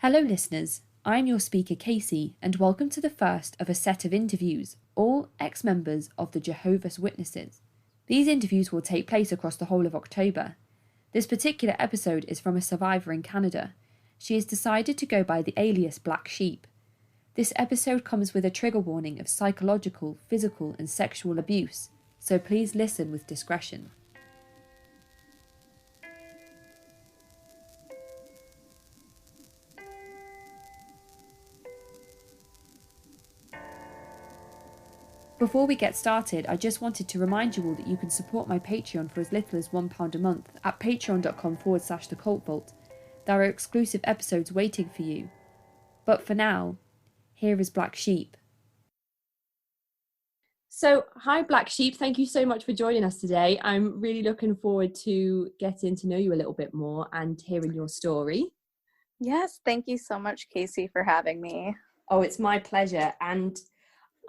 Hello, listeners. I'm your speaker, Casey, and welcome to the first of a set of interviews, all ex members of the Jehovah's Witnesses. These interviews will take place across the whole of October. This particular episode is from a survivor in Canada. She has decided to go by the alias Black Sheep. This episode comes with a trigger warning of psychological, physical, and sexual abuse, so please listen with discretion. Before we get started, I just wanted to remind you all that you can support my Patreon for as little as £1 a month at patreon.com/thecultvault. There are exclusive episodes waiting for you. But for now, here is Black Sheep. So, hi Black Sheep, thank you so much for joining us today. I'm really looking forward to getting to know you a little bit more and hearing your story. Yes, thank you so much, Casey, for having me. Oh, it's my pleasure. And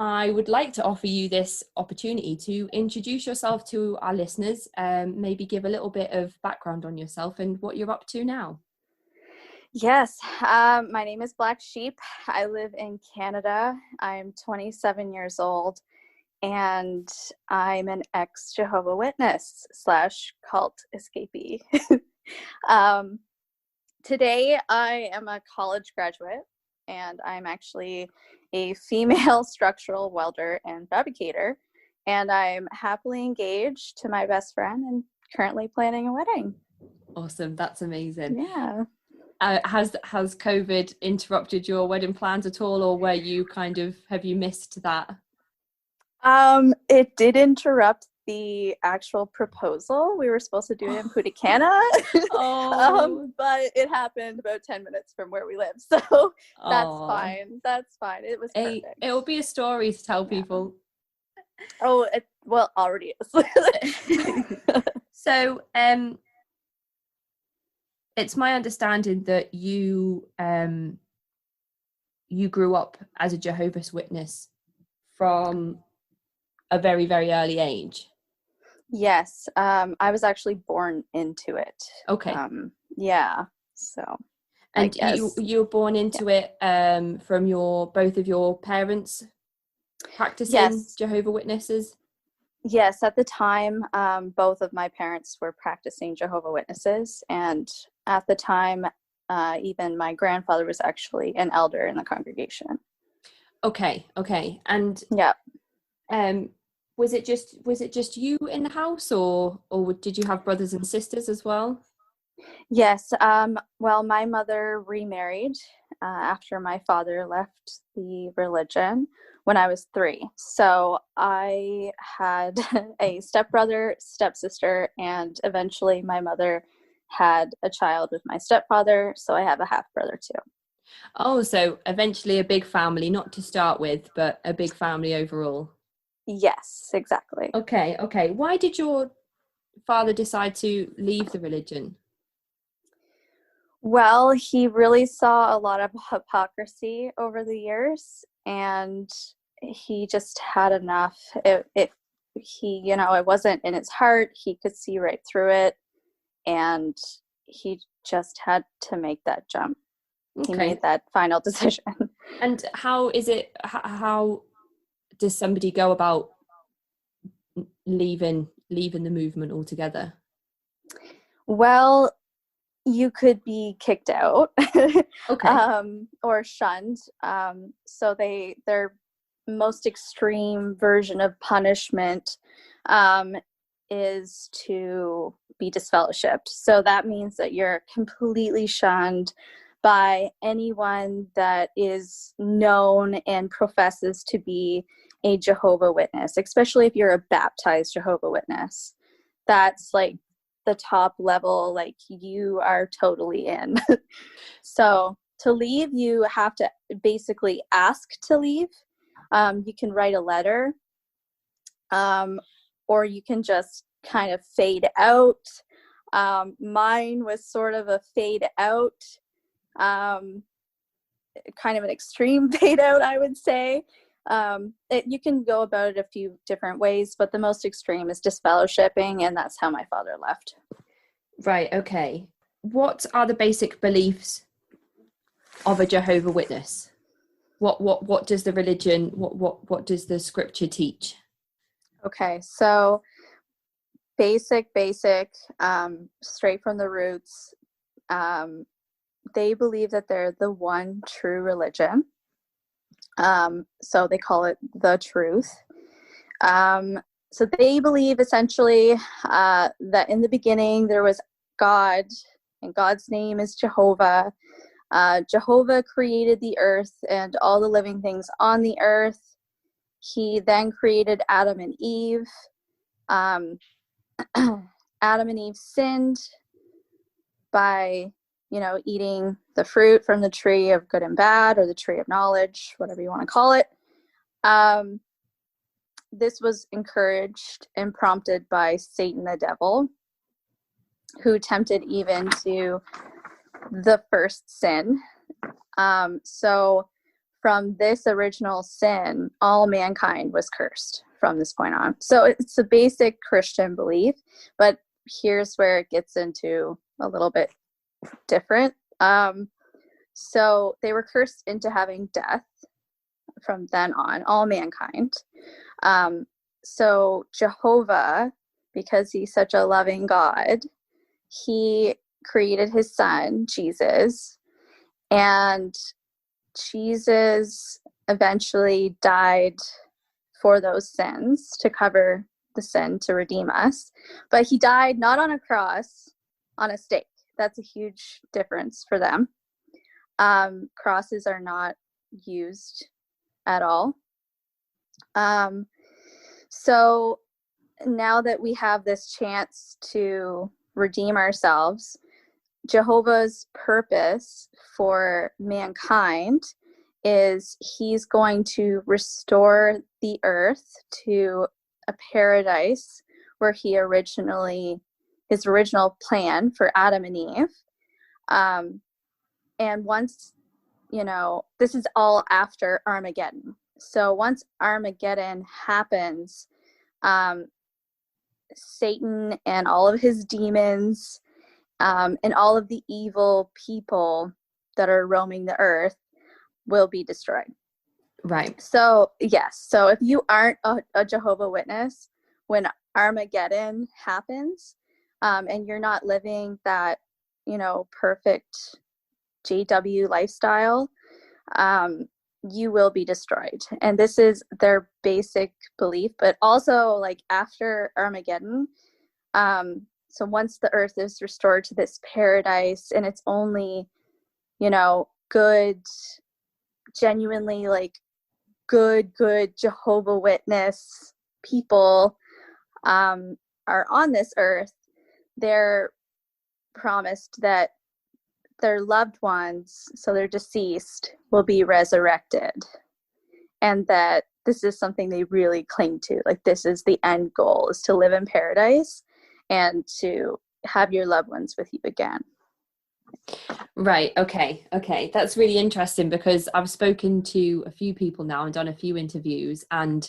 I would like to offer you this opportunity to introduce yourself to our listeners, maybe give a little bit of background on yourself and what you're up to now. Yes, my name is Black Sheep. I live in Canada. I'm 27 years old, and I'm an ex-Jehovah Witness / cult escapee. Today, I am a college graduate, and I'm actually a female structural welder and fabricator, and I'm happily engaged to my best friend and currently planning a wedding. Awesome, that's amazing. Yeah. Has COVID interrupted your wedding plans at all, or have you missed that? It did interrupt the actual proposal. We were supposed to do it in Punta Cana. But it happened about 10 minutes from where we live. So that's fine. That's fine. It was perfect. It'll be a story to tell people. Oh, well, already is. So, it's my understanding that you grew up as a Jehovah's Witness from a very, very early age. Yes, I was actually born into it. Okay. Yeah. So. And you were born into it from both of your parents practicing Jehovah Witnesses? Yes, at the time, both of my parents were practicing Jehovah Witnesses, and at the time, even my grandfather was actually an elder in the congregation. Okay, and yeah. Was it just you in the house, or did you have brothers and sisters as well? Yes. Well, my mother remarried after my father left the religion when I was 3. So I had a stepbrother, stepsister, and eventually my mother had a child with my stepfather. So I have a half brother too. Oh, so eventually a big family, not to start with, but a big family overall. Yes, exactly. Okay. Why did your father decide to leave the religion? Well, he really saw a lot of hypocrisy over the years, and he just had enough. It wasn't in his heart. He could see right through it, and he just had to make that jump. Okay. He made that final decision. And how does somebody go about leaving the movement altogether? Well, you could be kicked out. Okay. Or shunned. So their most extreme version of punishment is to be disfellowshipped. So that means that you're completely shunned by anyone that is known and professes to be a Jehovah Witness, especially if you're a baptized Jehovah Witness. That's like the top level, like you are totally in. So to leave, you have to basically ask to leave. You can write a letter, or you can just kind of fade out. Mine was sort of a fade out, kind of an extreme fade out, I would say. You can go about it a few different ways, but the most extreme is disfellowshipping, and that's how my father left. Right, okay. What are the basic beliefs of a Jehovah Witness? What does the religion, what does the scripture teach? Okay, so basic, straight from the roots. They believe that they're the one true religion. So they call it the truth. So they believe essentially that in the beginning there was God, and God's name is Jehovah. Jehovah created the earth and all the living things on the earth. He then created Adam and Eve. Adam and Eve sinned by, eating the fruit from the tree of good and bad, or the tree of knowledge, whatever you want to call it. This was encouraged and prompted by Satan the devil, who tempted Eve into the first sin. So from this original sin, all mankind was cursed from this point on. So it's a basic Christian belief, but here's where it gets into a little bit different. So they were cursed into having death from then on, all mankind. So Jehovah, because he's such a loving God, he created his son, Jesus, and Jesus eventually died for those sins, to cover the sin, to redeem us. But he died not on a cross, on a stake. That's a huge difference for them. Crosses are not used at all. So now that we have this chance to redeem ourselves, Jehovah's purpose for mankind is he's going to restore the earth to a paradise where his original plan for Adam and Eve. And once, this is all after Armageddon. So once Armageddon happens, Satan and all of his demons, and all of the evil people that are roaming the earth will be destroyed. Right. So, yes. So if you aren't a Jehovah Witness, when Armageddon happens, and you're not living that, perfect JW lifestyle, you will be destroyed. And this is their basic belief. But also, like, after Armageddon, so once the earth is restored to this paradise, and it's only, good, genuinely, like, good Jehovah Witness people are on this earth, they're promised that their loved ones, so they're deceased, will be resurrected, and that this is something they really cling to. Like, this is the end goal, is to live in paradise and to have your loved ones with you again. Right. Okay. That's really interesting, because I've spoken to a few people now and done a few interviews, and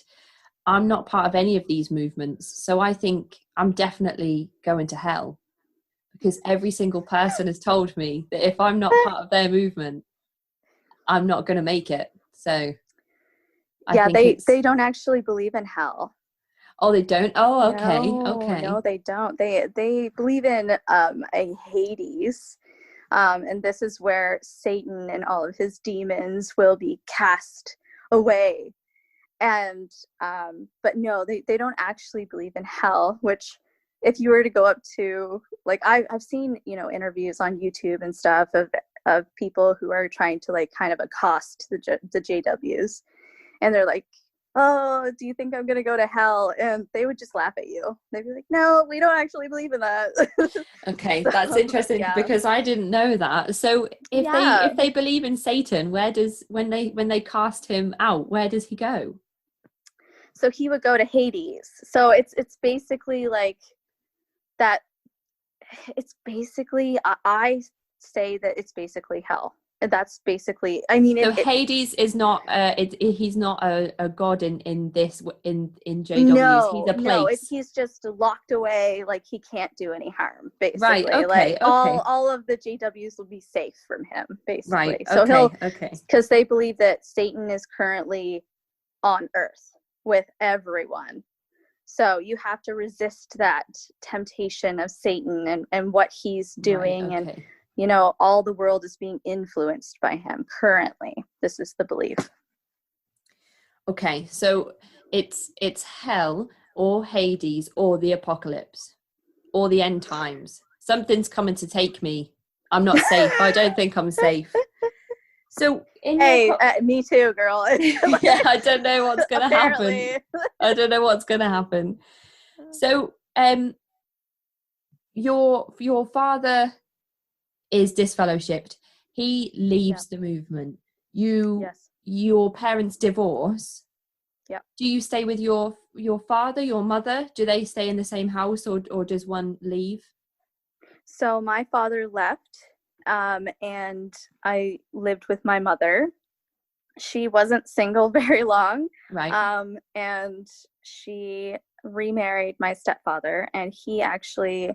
I'm not part of any of these movements. So I think I'm definitely going to hell, because every single person has told me that if I'm not part of their movement, I'm not going to make it. So I think they don't actually believe in hell. Oh, they don't? Oh, okay. No, they don't. They believe in a Hades. And this is where Satan and all of his demons will be cast away. And but no, they don't actually believe in hell, which, if you were to go up to, like, I've seen, interviews on YouTube and stuff of people who are trying to, like, kind of accost the JWs, and they're like, "Oh, do you think I'm going to go to hell?" And they would just laugh at you. They'd be like, "No, we don't actually believe in that." Okay, so, that's interesting, because I didn't know that. So if they believe in Satan, when they cast him out, where does he go? So he would go to Hades. So it's basically like that. It's basically, I say that it's basically hell. that's basically, I mean, So Hades is not he's not a god in JWs. He's a no, place. he's just locked away, like he can't do any harm, Right, basically. Like okay, okay. all of the JWs will be safe from him, Right, basically. So okay, okay. because they believe that Satan is currently on Earth with everyone. So you have to resist that temptation of Satan and what he's doing. Right, And, okay. you know, all the world is being influenced by him currently. This is the belief. Okay, so it's hell or Hades or the apocalypse or the end times. Something's coming to take me. I'm not safe. I don't think I'm safe. So in Hey, me too, girl. yeah, I don't know what's gonna Apparently. happen. I don't know what's gonna happen. So your father is disfellowshipped. He leaves the movement. Yes. Your parents divorce. Yeah. Do you stay with your father, your mother? Do they stay in the same house, or does one leave? So my father left, and I lived with my mother. She wasn't single very long, Right. and she remarried my stepfather, and he actually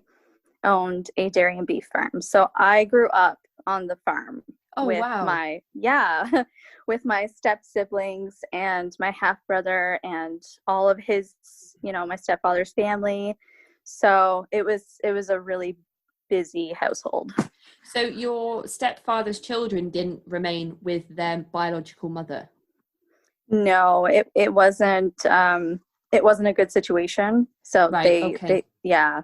owned a dairy and beef farm. So I grew up on the farm Oh, with wow. with my step siblings and my half brother and all of his, you know, my stepfather's family. So it was a really busy household. So your stepfather's children didn't remain with their biological mother? No, it wasn't a good situation. So Right, okay. yeah.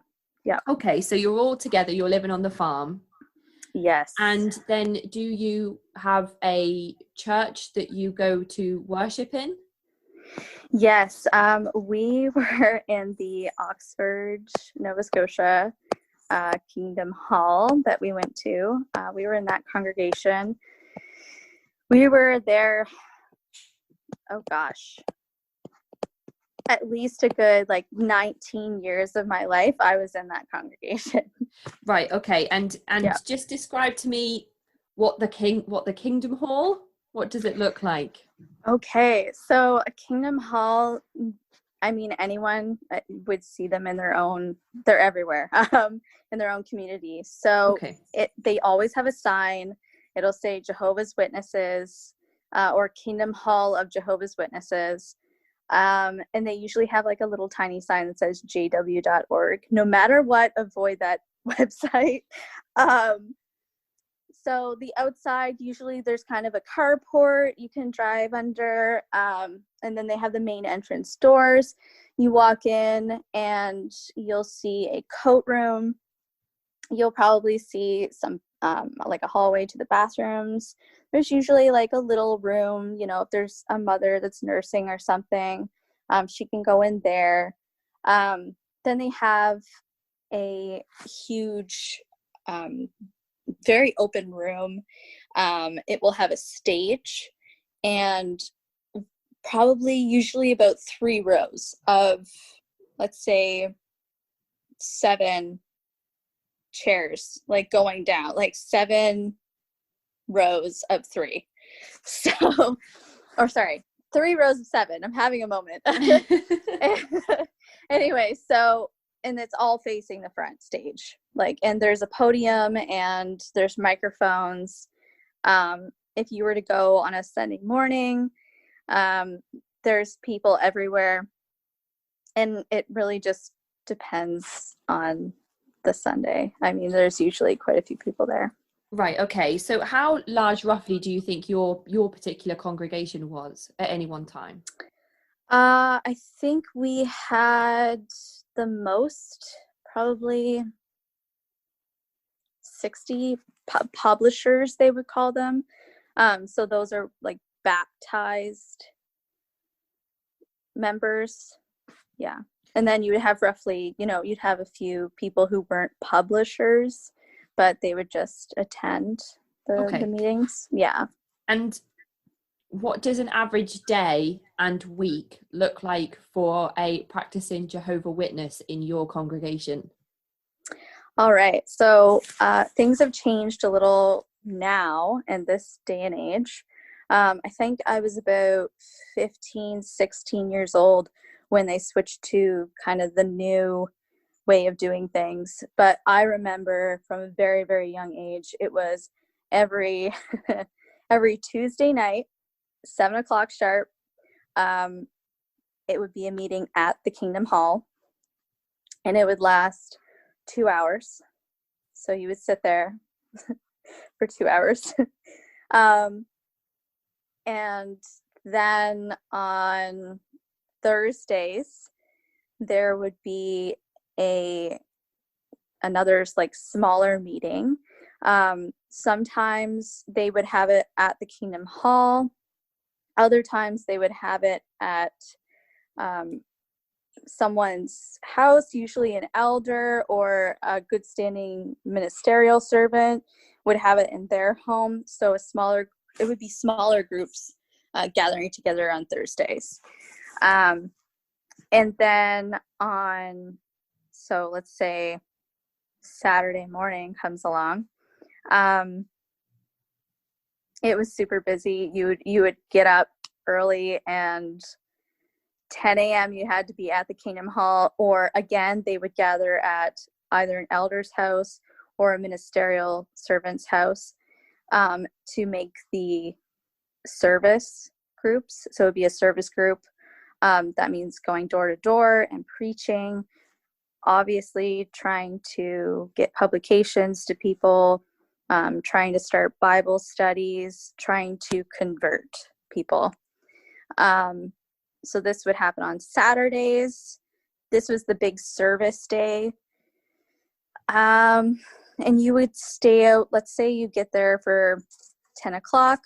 Okay, so you're all together, you're living on the farm. Yes. And then do you have a church that you go to worship in? Yes, we were in the Oxford, Nova Scotia Kingdom Hall that we went to. We were in that congregation. We were there, oh gosh, at least a good 19 years of my life. I was in that congregation. Right, okay. And Yeah. just describe to me what the Kingdom Hall, what does it look like? Okay, so a Kingdom Hall, I mean, anyone would see them they're everywhere, in their own community. So Okay. they always have a sign. It'll say Jehovah's Witnesses, or Kingdom Hall of Jehovah's Witnesses. And they usually have like a little tiny sign that says jw.org. No matter what, avoid that website. So the outside, usually there's kind of a carport you can drive under, and then they have the main entrance doors. You walk in and you'll see a coat room. You'll probably see some like a hallway to the bathrooms. There's usually like a little room, you know, if there's a mother that's nursing or something, she can go in there. Then they have a huge, very open room. It will have a stage and probably usually about 3 rows of, let's say, 7 chairs, like going down, like 7 rows of 3. So, or sorry, 3 rows of 7. I'm having a moment. Anyway, so, and it's all facing the front stage. Like, and there's a podium and there's microphones. If you were to go on a Sunday morning, there's people everywhere. And it really just depends on the Sunday. I mean, there's usually quite a few people there. Right, okay. So how large roughly do you think your particular congregation was at any one time? I think we had the most, probably 60 publishers, they would call them. So those are like baptized members. Yeah. And then you would have roughly, you know, you'd have a few people who weren't publishers, but they would just attend the meetings. Yeah. And what does an average day and week look like for a practicing Jehovah Witness in your congregation? All right. So things have changed a little now in this day and age. I think I was about 15, 16 years old when they switched to kind of the new way of doing things. But I remember from a very, very young age, it was every every Tuesday night, 7 o'clock sharp. It would be a meeting at the Kingdom Hall, and it would last 2 hours. So you would sit there for 2 hours. And then on Thursdays, there would be another like smaller meeting. Sometimes they would have it at the Kingdom Hall. Other times they would have it at someone's house, usually an elder or a good standing ministerial servant would have it in their home. So it would be smaller groups gathering together on Thursdays. And then so let's say Saturday morning comes along. It was super busy. You would get up early, and 10 a.m. you had to be at the Kingdom Hall, or again, they would gather at either an elder's house or a ministerial servant's house to make the service groups. So it would be a service group. That means going door to door and preaching, obviously trying to get publications to people, trying to start Bible studies, trying to convert people. So this would happen on Saturdays. This was the big service day. And you would stay out, let's say you get there for 10 o'clock.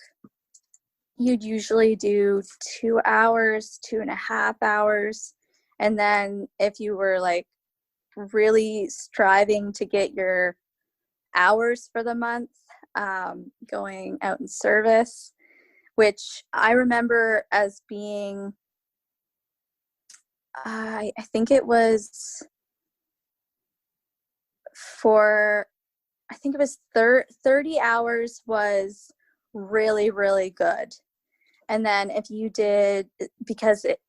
You'd usually do 2 hours, 2.5 hours. And then if you were like really striving to get your hours for the month, going out in service, which I remember as being, I think it was 30 hours was really, really good. And then if you did, because it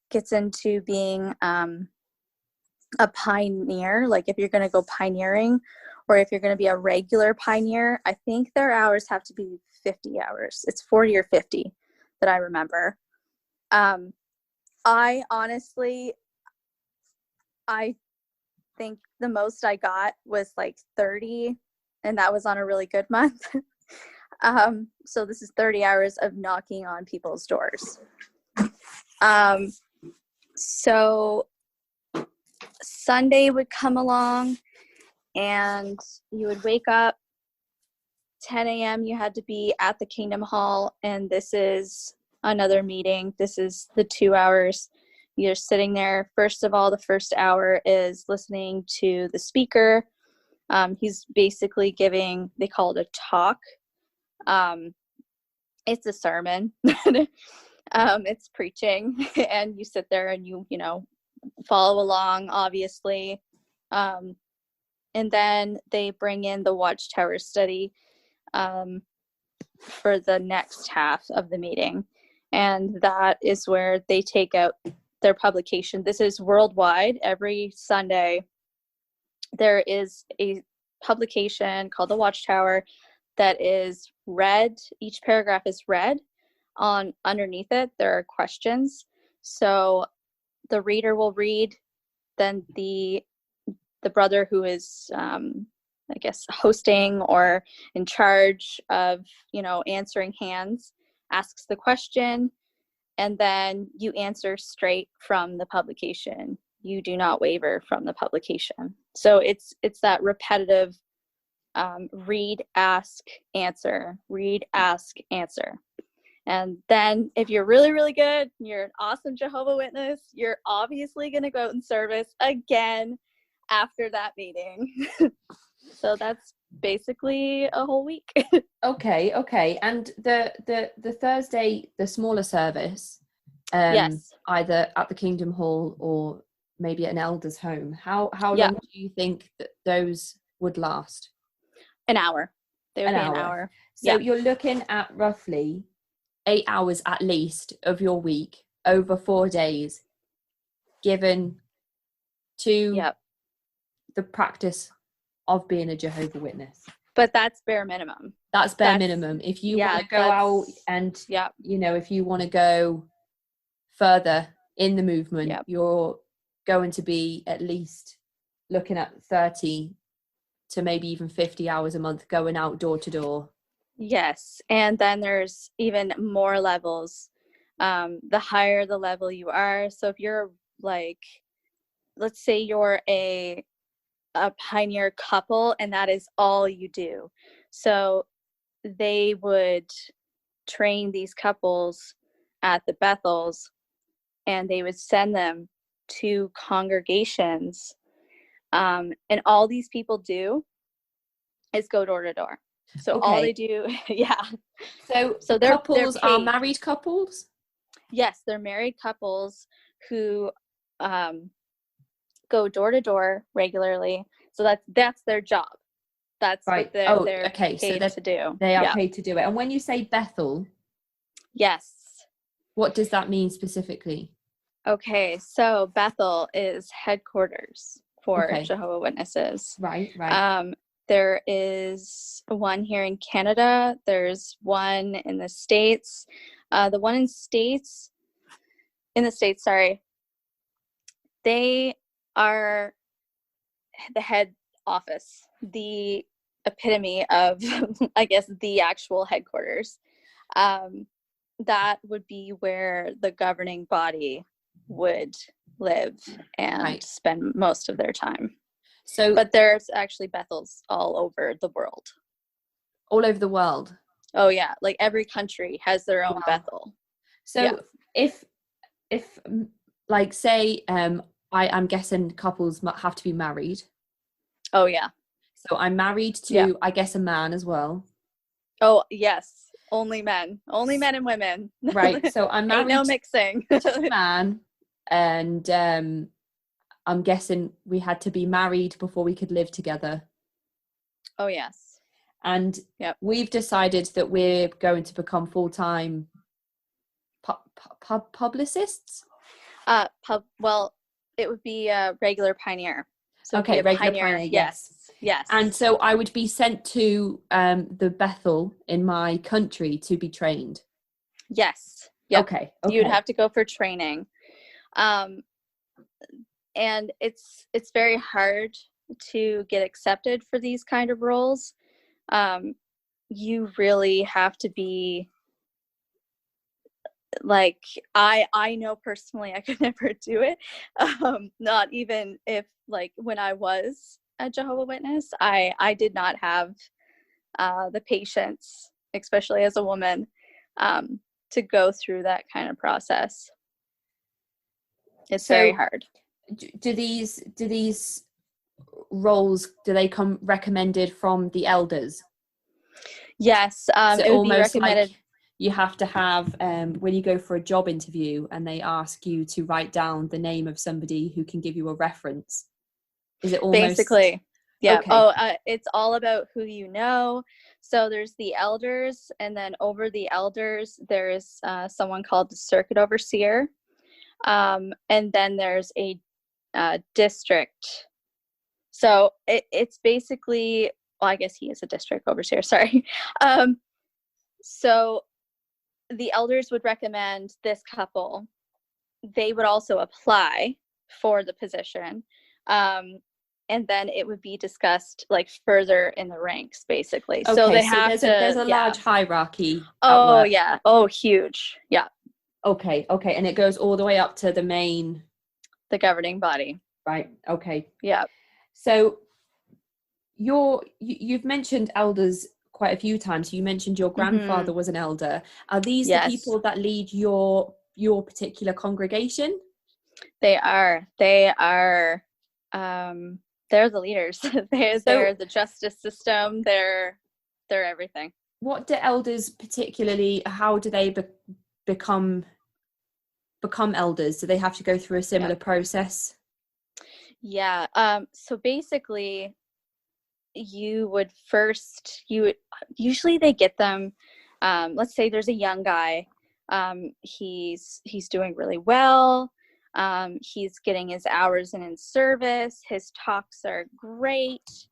gets into being a pioneer, like if you're going to go pioneering, or if you're going to be a regular pioneer, I think their hours have to be 50 hours. It's 40 or 50 that I remember. I honestly, I think the most I got was like 30, and that was on a really good month. So this is 30 hours of knocking on people's doors. So Sunday would come along, and you would wake up 10 a.m. You had to be at the Kingdom Hall, and this is another meeting. This is the 2 hours. You're sitting there. First of all, the first hour is listening to the speaker. He's basically giving, they call it a talk. It's a sermon. It's preaching, and you sit there and you follow along, obviously. And then they bring in the Watchtower study for the next half of the meeting. And that is where they take out their publication. This is worldwide. Every Sunday, there is a publication called the Watchtower that is read. Each paragraph is read. Underneath it, there are questions. So the reader will read, then the brother who is I guess hosting or in charge of answering hands asks the question, and then you answer straight from the publication. You do not waver from the publication. So it's that repetitive read, ask, answer, read, ask, answer. And then if you're really, really good, you're an awesome Jehovah Witness, you're obviously going to go out in service again after that meeting. So that's basically a whole week. Okay. And the Thursday, the smaller service, yes, either at the Kingdom Hall or maybe at an elder's home, how long do you think that those would last? an hour. They would An be an hour. hour. So Yeah. you're looking at roughly 8 hours at least of your week over 4 days given to Yep. the practice of being a Jehovah Witness. But that's bare minimum. That's bare minimum. If you want to go out and, you know, if you want to go further in the movement, you're going to be at least looking at 30 to maybe even 50 hours a month going out door to door. Yes. And then there's even more levels. The higher the level you are. So if you're like, let's say you're a pioneer couple and that is all you do. So they would train these couples at the Bethels and they would send them to congregations. And all these people do is go door to door. So all they do, So they're couples are married couples? Yes, they're married couples who go door to door regularly. So that's their job. That's what they're paid to do. They are paid to do it. And when you say Bethel, yes, what does that mean specifically? Okay, so Bethel is headquarters for Jehovah Witnesses. Right. There is one here in Canada. There's one in the States. The one in the States, sorry, they are the head office, the epitome of, I guess, the actual headquarters. That would be where the governing body would live and spend most of their time. But there's actually Bethels all over the world. All over the world? Oh, yeah. Like every country has their own Bethel. So if like, say, I'm guessing couples have to be married. Oh, yeah. So I'm married to, I guess, a man as well. Oh, yes. Only men and women. Right. So I'm married no mixing. to a man, and I'm guessing we had to be married before we could live together. Oh, yes. And we've decided that we're going to become full-time publicists. Well, it would be a regular pioneer. So regular pioneer. Yes. And so I would be sent to the Bethel in my country to be trained. Yes. Yep. Okay. You'd have to go for training. And it's very hard to get accepted for these kind of roles. You really have to be like, I know personally I could never do it. Not even if, like, when I was a Jehovah Witness, I did not have the patience, especially as a woman, to go through that kind of process. It's very hard. Do these roles, do they come recommended from the elders? Yes. It would be recommended. Like you have to have, when you go for a job interview and they ask you to write down the name of somebody who can give you a reference. Is it almost... Basically, yeah. Okay. It's all about who you know. So there's the elders, and then over the elders, there's someone called the circuit overseer. And then there's a district. So it's basically, well, I guess he is a district overseer, sorry. So the elders would recommend this couple. They would also apply for the position. And then it would be discussed, like, further in the ranks, basically. Okay, so they have there's a large hierarchy. Oh, yeah. Oh, huge. Yeah. Okay. And it goes all the way up to the governing body. Right. Okay. Yeah. So you've mentioned elders quite a few times. You mentioned your grandfather was an elder. Are these the people that lead your particular congregation? They are. They're the leaders. They're the justice system. They're everything. What do elders particularly? How do they become elders? Do they have to go through a similar process? Yeah. So basically, you would usually they get them, let's say there's a young guy, he's doing really well, he's getting his hours in service, his talks are great,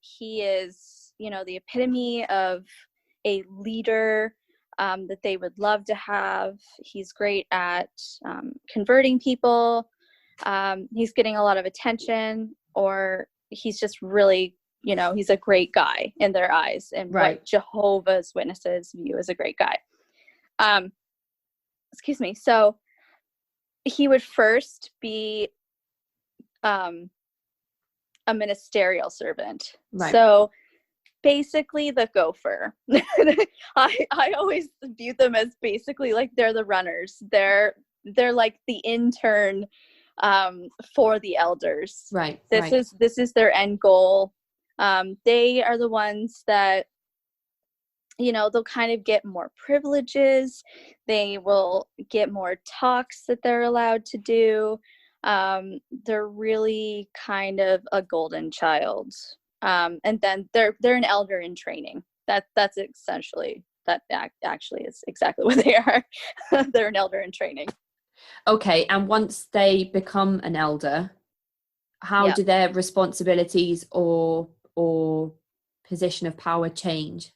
he is, the epitome of a leader, that they would love to have. He's great at converting people, he's getting a lot of attention, or he's just really, he's a great guy in their eyes, and Right. what Jehovah's Witnesses view as a great guy. Excuse me. So he would first be a ministerial servant. Right. So basically the gopher. I always view them as basically like they're the runners. They're like the intern for the elders. Right. This is their end goal. They are the ones that, they'll kind of get more privileges. They will get more talks that they're allowed to do. They're really kind of a golden child. And then they're an elder in training. That's essentially, that actually is exactly what they are. They're an elder in training. Okay, and once they become an elder, how do their responsibilities or position of power change?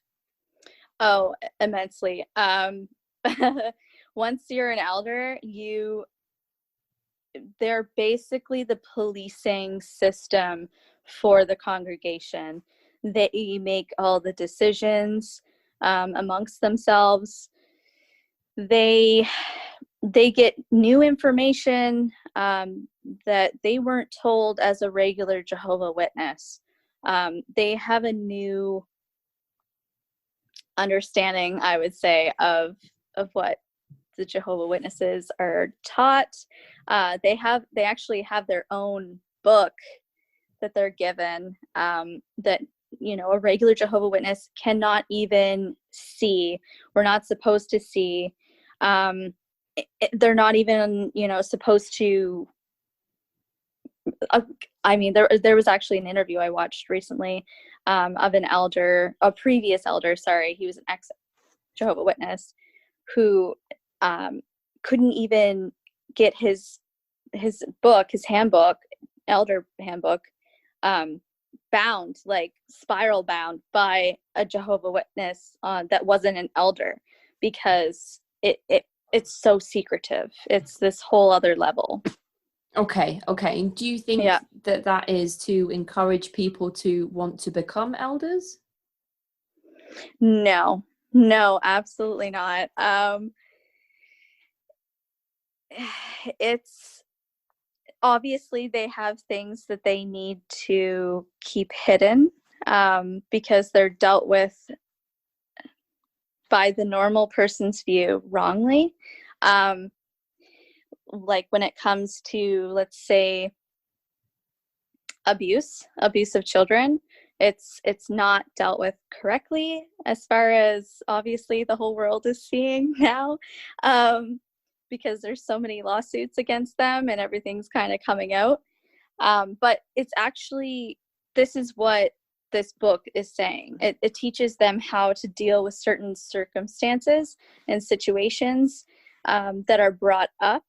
Oh, immensely. Once you're an elder, they're basically the policing system for the congregation. They make all the decisions amongst themselves. They get new information that they weren't told as a regular Jehovah Witness. They have a new understanding, I would say, of what the Jehovah Witnesses are taught. They actually have their own book that they're given, that a regular Jehovah Witness cannot even see. We're not supposed to see. They're not even supposed to. There was actually an interview I watched recently of a previous elder. Sorry, he was an ex Jehovah Witness who couldn't even get his book, his handbook, elder handbook, bound, like spiral bound by a Jehovah Witness that wasn't an elder, because it's so secretive. It's this whole other level. Okay. Do you think that is to encourage people to want to become elders? No, absolutely not. It's obviously they have things that they need to keep hidden, because they're dealt with by the normal person's view wrongly. Like when it comes to, let's say, abuse of children, it's not dealt with correctly, as far as obviously the whole world is seeing now, because there's so many lawsuits against them and everything's kind of coming out. But it's actually, this is what this book is saying. It teaches them how to deal with certain circumstances and situations that are brought up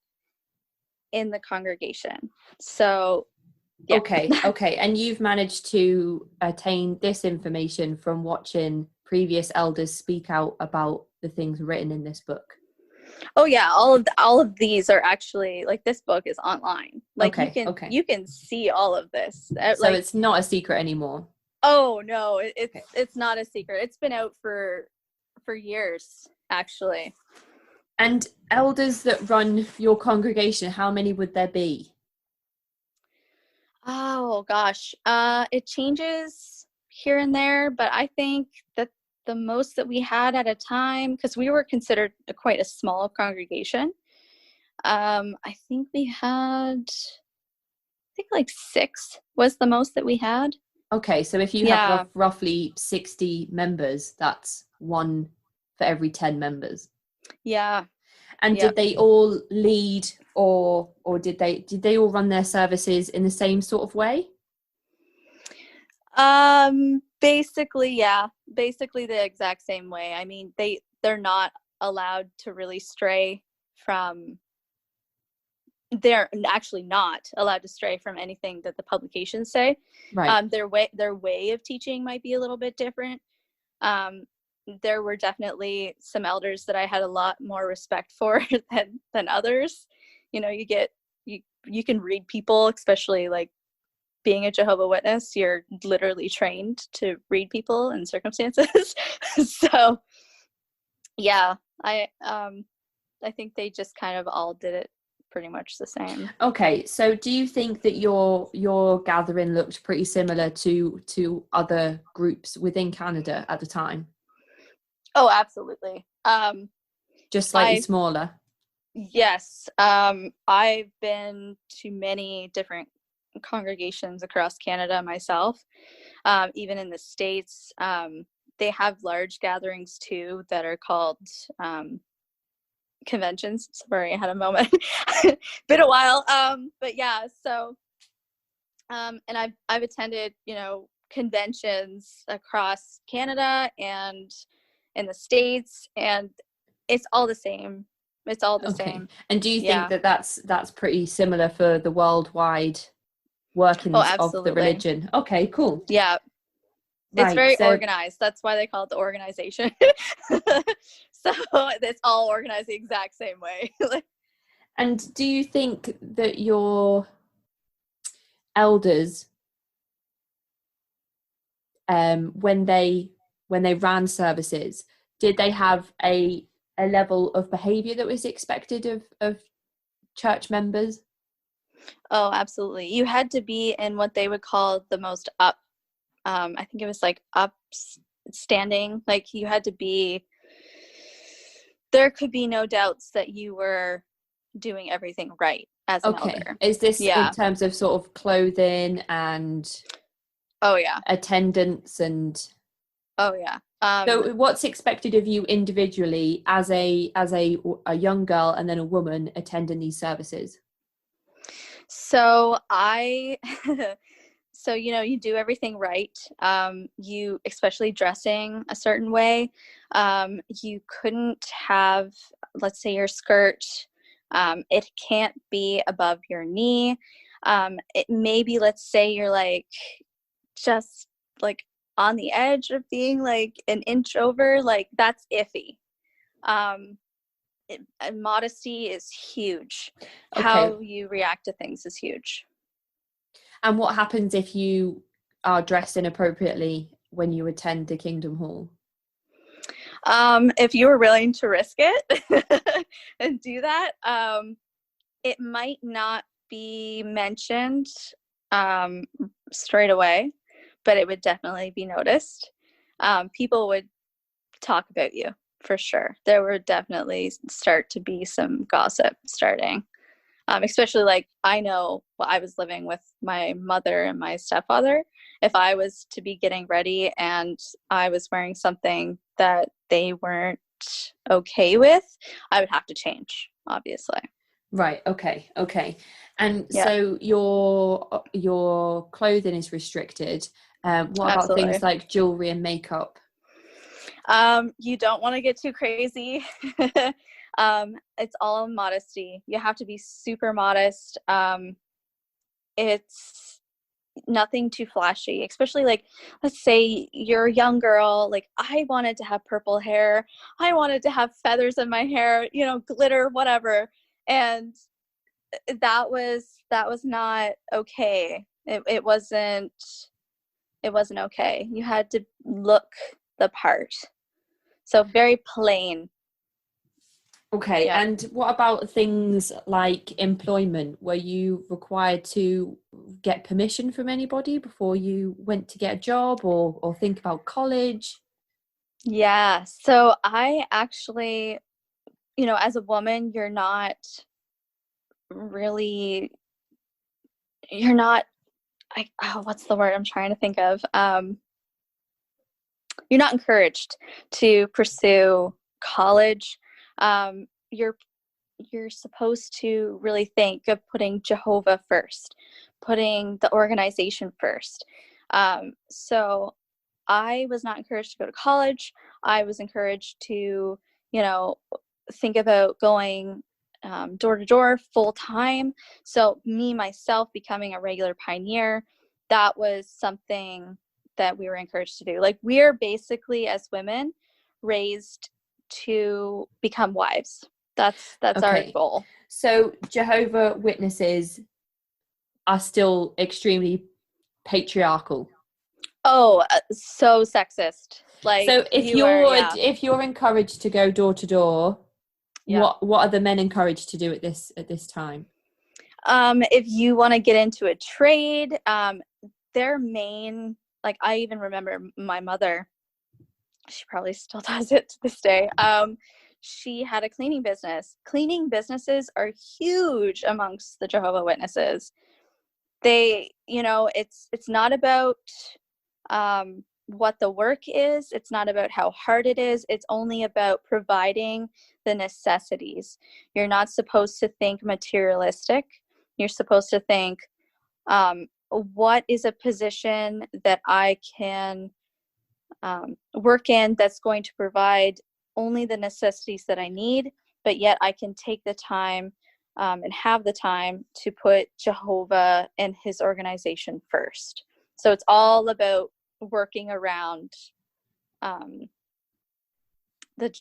in the congregation. So yeah. Okay. And you've managed to attain this information from watching previous elders speak out about the things written in this book? Oh yeah, all of these are actually, like, this book is online. Like, you can see all of this. So it's not a secret anymore. Oh no, it's not a secret. It's been out for years, actually. And elders that run your congregation, how many would there be? Oh gosh, it changes here and there, but I think that the most that we had at a time, because we were considered quite a small congregation, I think we had, like 6 was the most that we had. Okay, so if you have roughly 60 members, that's 1 for every 10 members. Yeah. And did they all lead, or did they all run their services in the same sort of way? Basically, yeah. Basically the exact same way. I mean, they're not allowed to really stray from they're actually not allowed to stray from anything that the publications say. Right. Their way of teaching might be a little bit different. Um, there were definitely some elders that I had a lot more respect for than others. You know, you can read people, especially like being a Jehovah Witness, you're literally trained to read people and circumstances. So yeah, I think they just kind of all did it pretty much the same. Okay, so do you think that your gathering looked pretty similar to other groups within Canada at the time? Oh, absolutely. Just slightly I smaller? Yes, I've been to many different congregations across Canada myself. Even in the States, they have large gatherings too that are called conventions. Sorry, I had a moment. Been a while. But yeah, so and I've attended, conventions across Canada and in the States, and it's all the same. It's all the Okay. same. And do you think Yeah. that that's pretty similar for the worldwide Oh, workings of the absolutely. religion? Okay, cool. Yeah. It's Right. very So, organized. That's why they call it the organization. So it's all organized the exact same way. and do you think that your elders, when they ran services, did they have a level of behavior that was expected of church members? Oh, absolutely. You had to be in what they would call the most up, I think it was like upstanding. Like you had to be, there could be no doubts that you were doing everything right as an Okay. elder. Is this in Yeah. terms of sort of clothing and Oh, yeah. attendance and Oh, yeah. so what's expected of you individually as a young girl and then a woman attending these services? So so you do everything right. You, especially dressing a certain way, you couldn't have, let's say, your skirt, it can't be above your knee. It maybe, let's say, you're like just like on the edge of being like an inch over, like that's iffy. um and modesty is huge. Okay. How you react to things is huge. And what happens if you are dressed inappropriately when you attend the Kingdom Hall? If you were willing to risk it and do that, it might not be mentioned um, straight away, but it would definitely be noticed. People would talk about you for sure. There would definitely start to be some gossip starting. Especially like I know I was living with my mother and my stepfather. If I was to be getting ready and I was wearing something that they weren't okay with, I would have to change, obviously. Right. Okay. Okay. And Yeah, so your clothing is restricted. What about things absolutely. like jewelry and makeup? You don't want to get too crazy. It's all modesty. You have to be super modest. It's nothing too flashy, especially like, let's say you're a young girl, like I wanted to have purple hair, I wanted to have feathers in my hair, glitter, whatever. And that was not okay. It wasn't okay. You had to look the part. So very plain. Okay. Yeah. And what about things like employment? Were you required to get permission from anybody before you went to get a job or think about college? Yeah. So I actually, as a woman, really, you're not, what's the word I'm trying to think of? You're not encouraged to pursue college. You're supposed to really think of putting Jehovah first, putting the organization first. So I was not encouraged to go to college. I was encouraged to, you know, think about going door to door full time. So me, myself, becoming a regular pioneer, that was something that we were encouraged to do. Like, we're basically, as women, raised to become wives. That's our Okay. goal. So Jehovah Witnesses are still extremely patriarchal. Oh, so sexist. Like, So you are, yeah. if you're encouraged to go door to door, Yeah. what are the men encouraged to do at this time? If you want to get into a trade, their main, like, I even remember my mother, she probably still does it to this day. She had a cleaning business. Cleaning businesses are huge amongst the Jehovah Witnesses. They, it's not about what the work is. It's not about how hard it is. It's only about providing the necessities. You're not supposed to think materialistic. You're supposed to think, what is a position that I can work in that's going to provide only the necessities that I need, but yet I can take the time and have the time to put Jehovah and his organization first. So it's all about working around the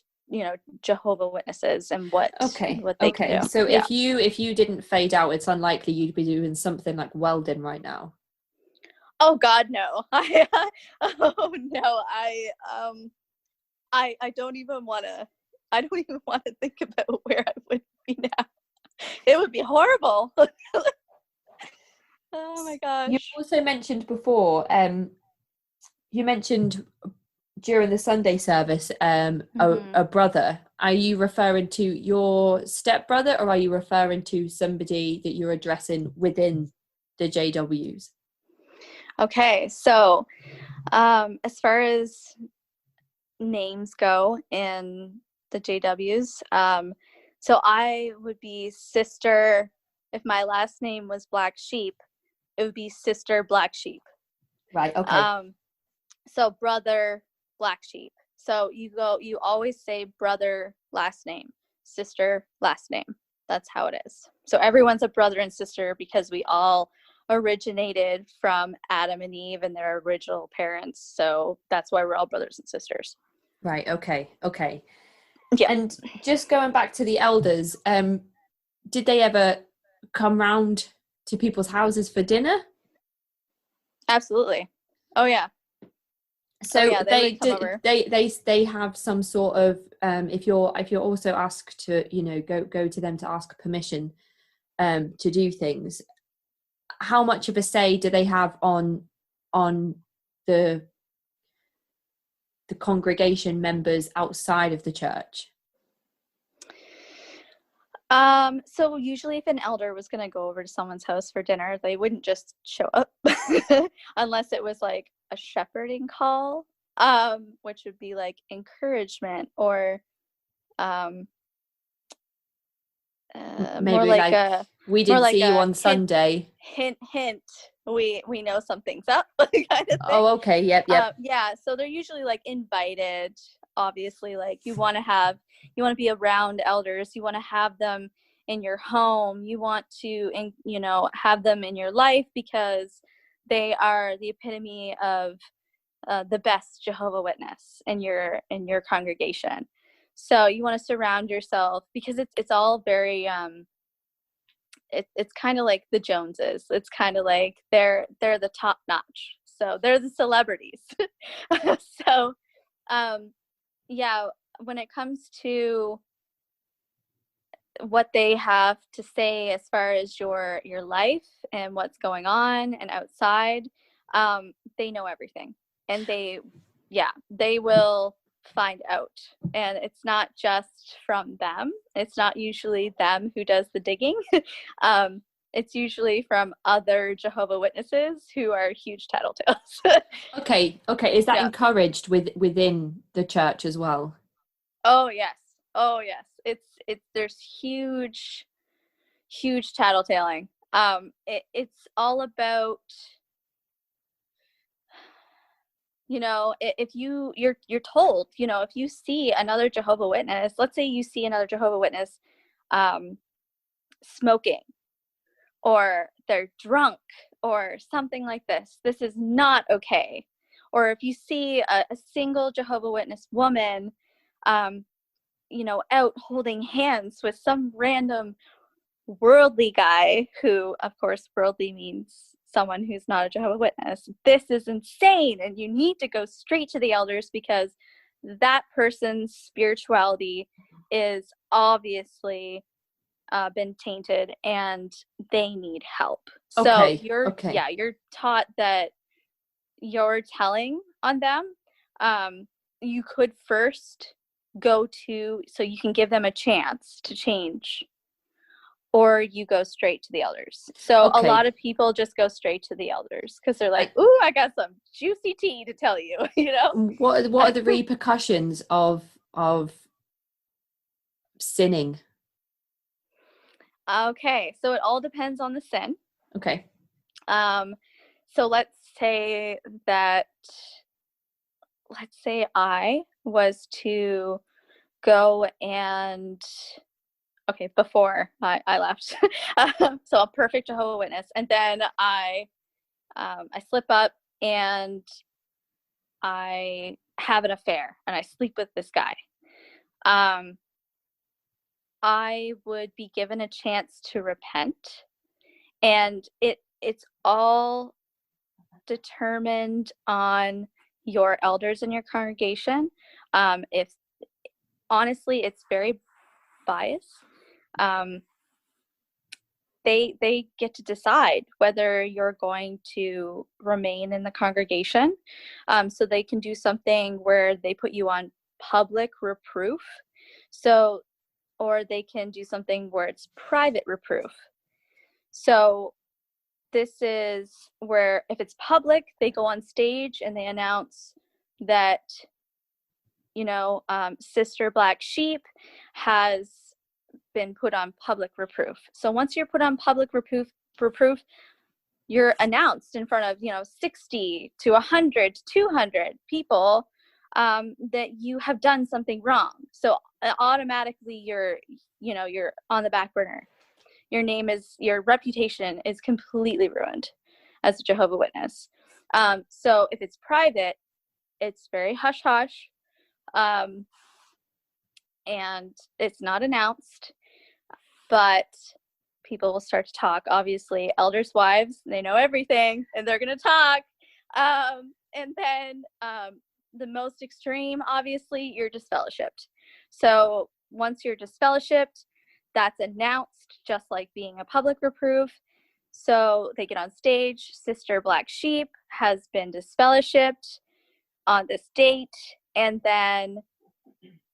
Jehovah Witnesses and what they can Okay. do. So Yeah. if you didn't fade out, it's unlikely you'd be doing something like welding right now. Oh God, no. Oh no. I don't even want to. I don't even want to think about where I would be now. It would be horrible. Oh my You gosh. also mentioned before, you mentioned during the Sunday service, Mm-hmm. a brother. Are you referring to your stepbrother, or are you referring to somebody that you're addressing within the JWs? Okay, so as far as names go in the JWs, so I would be sister. If my last name was Black Sheep, it would be Sister Black Sheep. Right. Okay. Um, so brother Black Sheep. So you always say brother last name, sister last name. That's how it is. So everyone's a brother and sister because we all originated from Adam and Eve and their original parents. So that's why we're all brothers and sisters. Right. Okay. Okay. Yeah, And just going back to the elders, did they ever come round to people's houses for dinner? absolutely. Oh yeah. Oh So yeah, they they would come did over. they have some sort of if you're also asked to go to them to ask permission to do things, how much of a say do they have on the the congregation members outside of the church? So usually if an elder was going to go over to someone's house for dinner, they wouldn't just show up unless it was like a shepherding call, which would be like encouragement or um, more Maybe like like, a we didn't see you on hint, Sunday. hint, hint. We know something's up, kind of thing. Oh, okay. Yep. Yeah, so they're usually like invited. Obviously, like you want to be around elders. You want to have them in your home. You want to, have them in your life because they are the epitome of the best Jehovah Witness in your congregation. So you want to surround yourself because it's all very it's kind of like the Joneses. It's kind of like they're the top notch. So they're the celebrities. So yeah, when it comes to what they have to say as far as your life and what's going on and outside, they know everything, and they will find out. And it's not just from them. It's not usually them who does the digging. um, it's usually from other Jehovah Witnesses who are huge tattletales. Okay. Is that Yeah. encouraged within the church as well? Oh yes. Oh yes. It's there's huge tattletaling. It's all about you know, if you're told, you know, if you see another Jehovah Witness, let's say you see another Jehovah Witness smoking, or they're drunk, or something like this is not okay. Or if you see a single Jehovah Witness woman, you know, out holding hands with some random worldly guy, who, of course, worldly means someone who's not a Jehovah Witness, this is insane, and you need to go straight to the elders, because that person's spirituality is obviously been tainted, and they need help. So Okay. Okay. you're taught that you're telling on them. You could first go to, so you can give them a chance to change, or you go straight to the elders. So a lot Okay. of people just go straight to the elders because they're like, "Ooh, I got some juicy tea to tell you," you know. What are the repercussions of sinning? Okay, so it all depends on the sin. Okay. So that let's say I was to go and, okay, before I left, so a perfect Jehovah Witness, and then I slip up and I have an affair and I sleep with this guy. I would be given a chance to repent, and it's all determined on your elders in your congregation. If honestly, it's very biased. They get to decide whether you're going to remain in the congregation. So they can do something where they put you on public reproof. So, or they can do something where it's private reproof. So this is where, if it's public, they go on stage and they announce that, you know, Sister Black Sheep has been put on public reproof. So once you're put on public reproof, you're announced in front of, you know, 60 to 100 to 200 people, that you have done something wrong. So automatically you're on the back burner. Your reputation is completely ruined as a Jehovah Witness. So if it's private, it's very hush hush, and it's not announced, but people will start to talk. Obviously, elders' wives, they know everything, and they're going to talk. And then the most extreme, obviously, you're disfellowshipped. So once you're disfellowshipped, that's announced, just like being a public reproof. So they get on stage, Sister Black Sheep has been disfellowshipped on this date, and then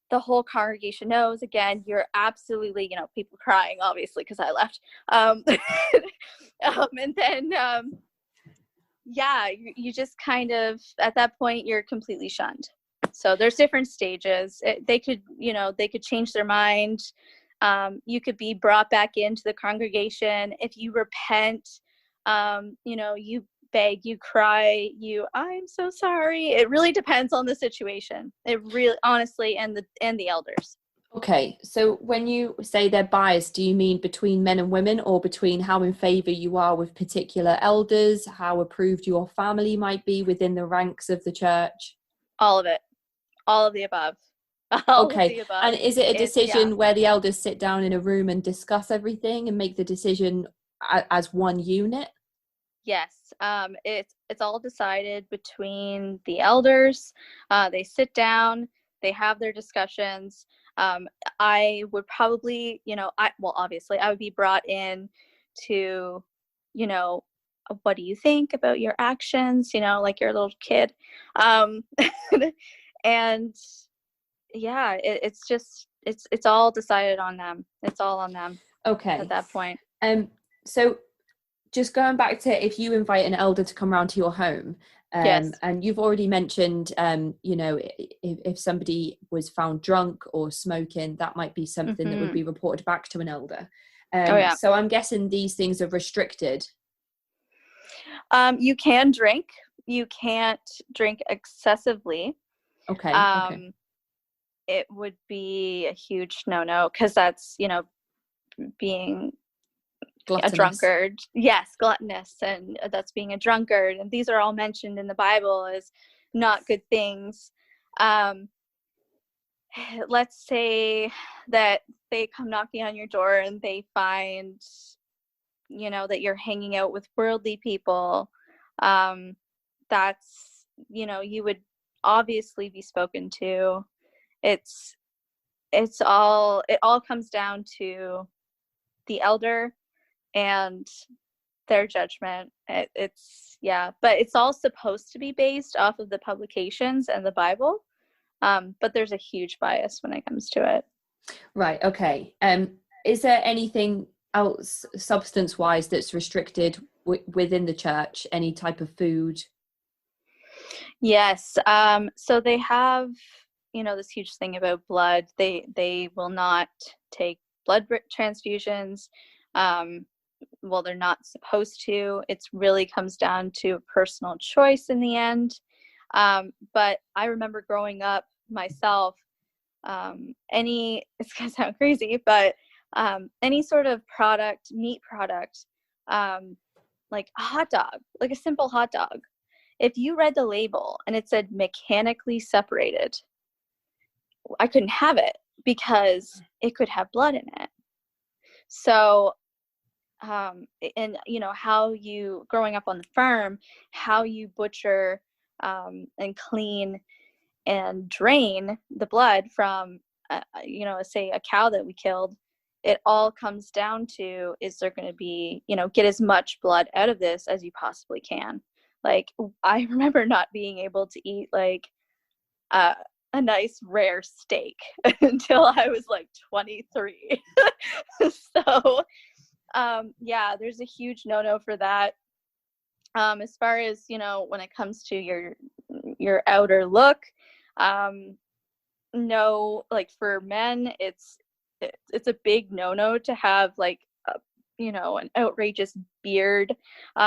the whole congregation knows. Again, you're absolutely, you know, people crying, obviously, because I left. And then, yeah, you just kind of, at that point, you're completely shunned. So there's different stages. They could change their mind. You could be brought back into the congregation. If you repent, you beg, you cry, I'm so sorry. It really depends on the situation. It really, honestly, and the elders. Okay, so when you say they're biased, do you mean between men and women, or between how in favor you are with particular elders, how approved your family might be within the ranks of the church? All of it. All of the above. All of Okay, the above. and is it a decision Yeah. where the elders sit down in a room and discuss everything and make the decision as one unit? Yes. It's all decided between the elders. They sit down, they have their discussions. I would probably, obviously I would be brought in to, what do you think about your actions? Like you're a little kid. And yeah, it's all decided on them. It's all on them. Okay. At that point. So just going back to, if you invite an elder to come around to your home, Yes. and you've already mentioned, if somebody was found drunk or smoking, that might be something that would be reported back to an elder. So I'm guessing these things are restricted. You can drink. you can't drink excessively. Okay. Okay. It would be a huge no-no, because that's, being a Gluttonous. drunkard. Yes, gluttonous, and that's being a drunkard. And these are all mentioned in the Bible as not good things. Let's say that they come knocking on your door and they find, that you're hanging out with worldly people. That's, you would obviously be spoken to. It all comes down to the elder and their judgment. But it's all supposed to be based off of the publications and the Bible. But there's a huge bias when it comes to it. Right. Okay. Is there anything else substance-wise that's restricted within the church? Any type of food? Yes. So they have, this huge thing about blood. They will not take blood transfusions. Well, they're not supposed to. It really comes down to personal choice in the end. But I remember growing up myself, it's gonna sound crazy, but any sort of meat product, like a hot dog, like a simple hot dog, if you read the label and it said mechanically separated, I couldn't have it because it could have blood in it. So and how you, growing up on the farm, how you butcher and clean and drain the blood from say a cow that we killed, it all comes down to, is there going to be, get as much blood out of this as you possibly can. Like, I remember not being able to eat like a nice rare steak until I was like 23. So there's a huge no-no for that. As far as, when it comes to your outer look, no, like for men, it's a big no-no to have like an outrageous beard.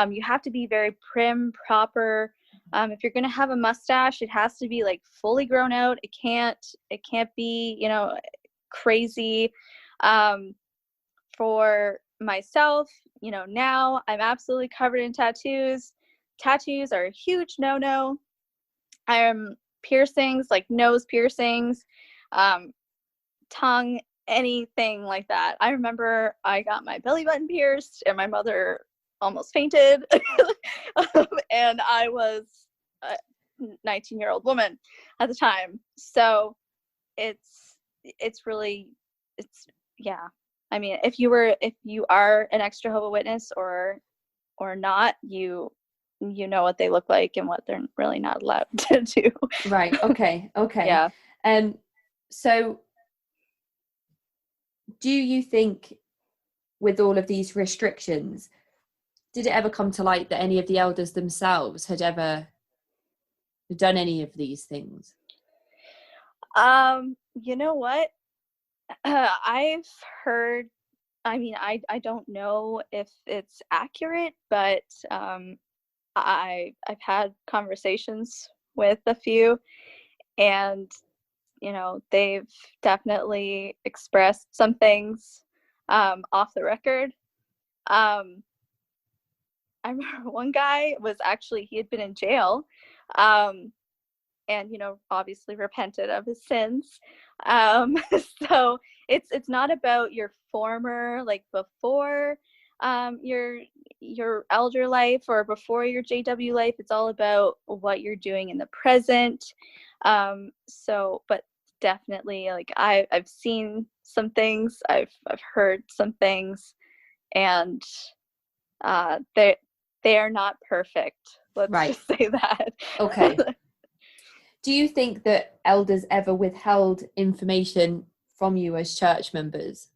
You have to be very prim, proper. If you're gonna have a mustache, it has to be like fully grown out. It can't be, crazy. For myself, now I'm absolutely covered in tattoos. Tattoos are a huge no-no. Piercings, like nose piercings, tongue, anything like that. I remember I got my belly button pierced and my mother almost fainted. And I was a 19-year-old woman at the time. So it's I mean, if you are an ex-Jehovah Witness or not, you know what they look like and what they're really not allowed to do. Right. Okay. Yeah. So do you think, with all of these restrictions, did it ever come to light that any of the elders themselves had ever done any of these things? You know what? I've heard, I mean, I don't know if it's accurate, but I've had conversations with a few, and they've definitely expressed some things off the record. I remember one guy he had been in jail, and obviously repented of his sins. So it's not about your former, like before your elder life or before your JW life. It's all about what you're doing in the present. But definitely, like I've seen some things, I've heard some things, and they are not perfect. Let's just say that. Okay. Do you think that elders ever withheld information from you as church members?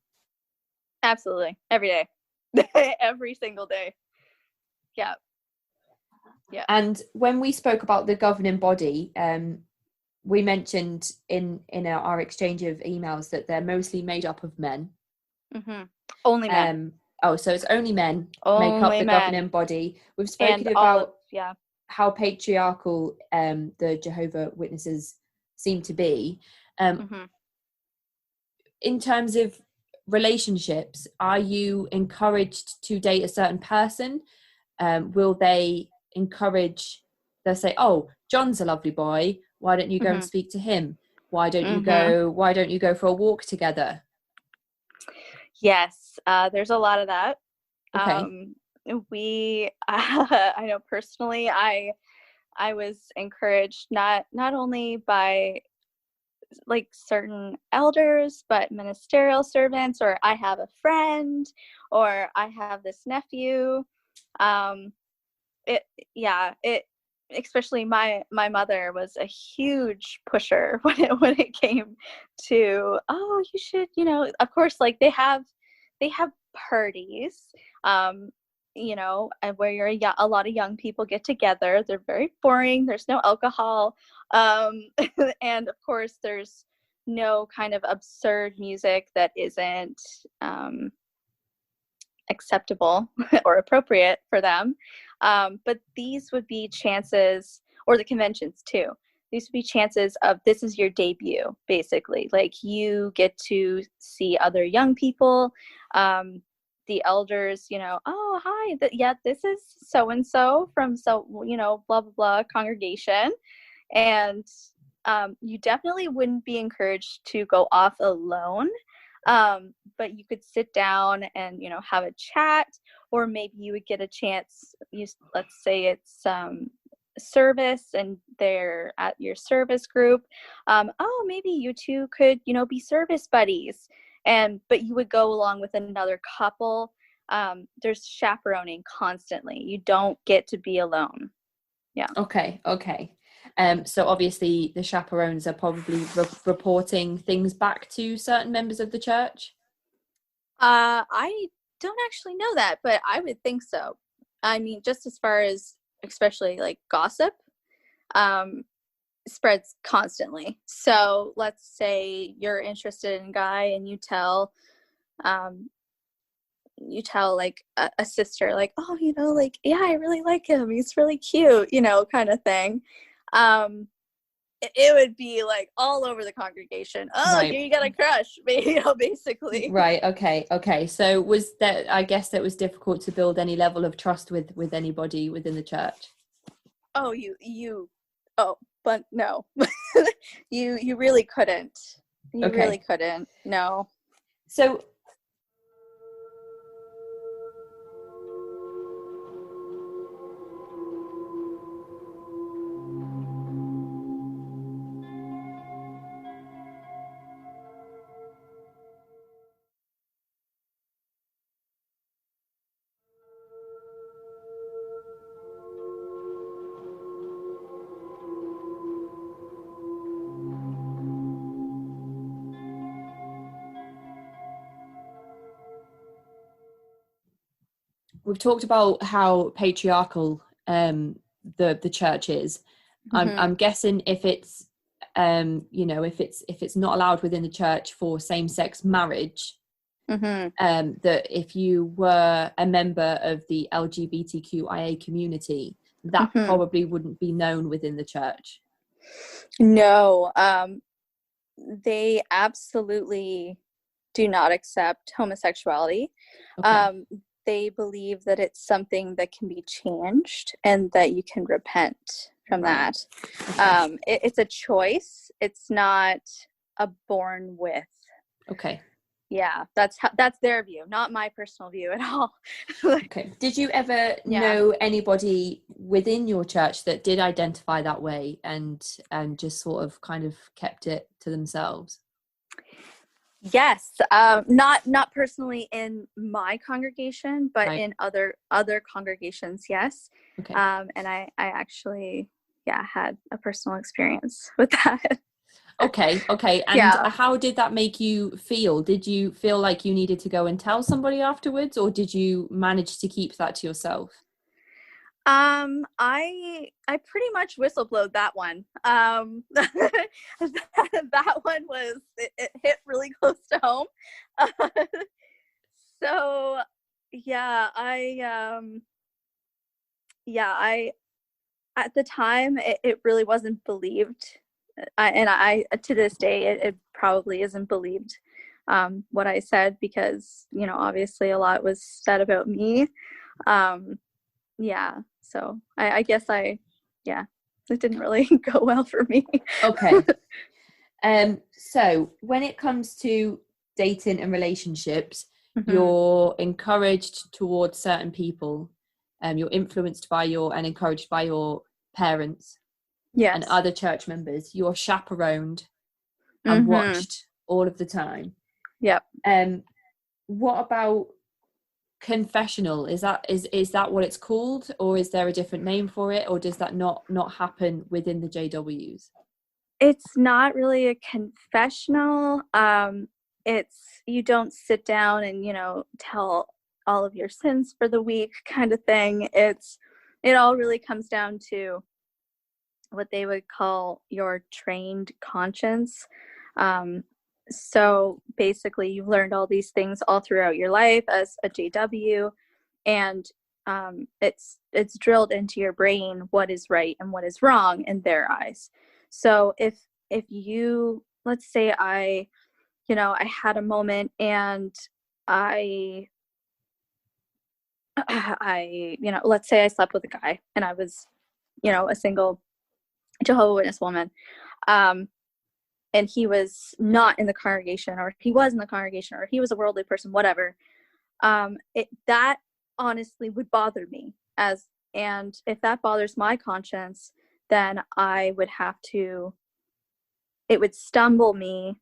Absolutely. Every day. Every single day. Yeah. Yeah. And when we spoke about the governing body, we mentioned in our exchange of emails that they're mostly made up of men. Mm-hmm. Only men. So it's only men only make up the men. governing body. We've spoken about how patriarchal the Jehovah Witnesses seem to be. Mm-hmm. In terms of relationships, are you encouraged to date a certain person? Will they encourage, they'll say, oh, John's a lovely boy, why don't you go and Mm-hmm. speak to him? Why don't you Mm-hmm. go for a walk together? Yes, there's a lot of that. Okay. I know personally, I was encouraged not only by like certain elders, but ministerial servants, or I have a friend, or I have this nephew. Um, it yeah it Especially my mother was a huge pusher when it came to, oh, you should, of course, like they have parties, um and where a lot of young people get together. They're very boring. There's no alcohol, and of course there's no kind of absurd music that isn't acceptable or appropriate for them. But these would be chances, or the conventions too. These would be chances of, this is your debut, basically. Like, you get to see other young people, the elders, oh, hi, this is so and so from blah blah blah congregation, and you definitely wouldn't be encouraged to go off alone. But you could sit down and have a chat, or maybe you would get a chance. Let's say it's service, and they're at your service group. Oh, maybe you two could be service buddies, but you would go along with another couple. There's chaperoning constantly. You don't get to be alone. Yeah. Okay. So obviously the chaperones are probably reporting things back to certain members of the church. I don't actually know that, but I would think so. I mean, just as far as, especially like gossip, um, spreads constantly. So let's say you're interested in a guy, and um, you tell like a sister, like, oh, like, yeah, I really like him. He's really cute, kind of thing. Um, it would be like all over the congregation. Oh, Right. here you got a crush, basically. Right. Okay. So was that, I guess that was difficult to build any level of trust with anybody within the church. Oh, oh, but no, you really couldn't. You really Okay. couldn't. No. So we've talked about how patriarchal the church is. I'm guessing if it's if it's not allowed within the church for same-sex marriage, that if you were a member of the LGBTQIA community, that probably wouldn't be known within the church. No, they absolutely do not accept homosexuality. Okay. They believe that it's something that can be changed, and that you can repent from Right. that. Okay. It's a choice. It's not a born with. Okay. Yeah, that's their view, not my personal view at all. Okay. Did you ever Yeah. know anybody within your church that did identify that way and just sort of kind of kept it to themselves? Yes, not personally in my congregation, but Right. in other congregations, yes. Okay. And I actually, yeah, had a personal experience with that. Okay. And Yeah. how did that make you feel? Did you feel like you needed to go and tell somebody afterwards, or did you manage to keep that to yourself? I pretty much whistleblowed that one. That one it hit really close to home. So yeah, I at the time, it really wasn't believed. I to this day, it probably isn't believed, what I said, because, obviously a lot was said about me. Um, yeah. So I guess yeah, it didn't really go well for me. Okay. So when it comes to dating and relationships, Mhm. you're encouraged towards certain people, you're influenced by and encouraged by your parents and Yes. other church members. You're chaperoned and Mhm. watched all of the time. Yep. What about confessional? Is that what it's called, or is there a different name for it, or does that not happen within the JWs? It's not really a confessional. It's you don't sit down and, tell all of your sins for the week kind of thing. It all really comes down to what they would call your trained conscience. Um, so basically, you've learned all these things all throughout your life as a JW, and it's drilled into your brain what is right and what is wrong in their eyes. So if you, let's say, I had a moment and I let's say I slept with a guy and I was, a single Jehovah Witness woman, um, and he was not in the congregation, or he was in the congregation, or he was a worldly person, whatever. That honestly would bother me, and if that bothers my conscience, then I would have to. It would stumble me.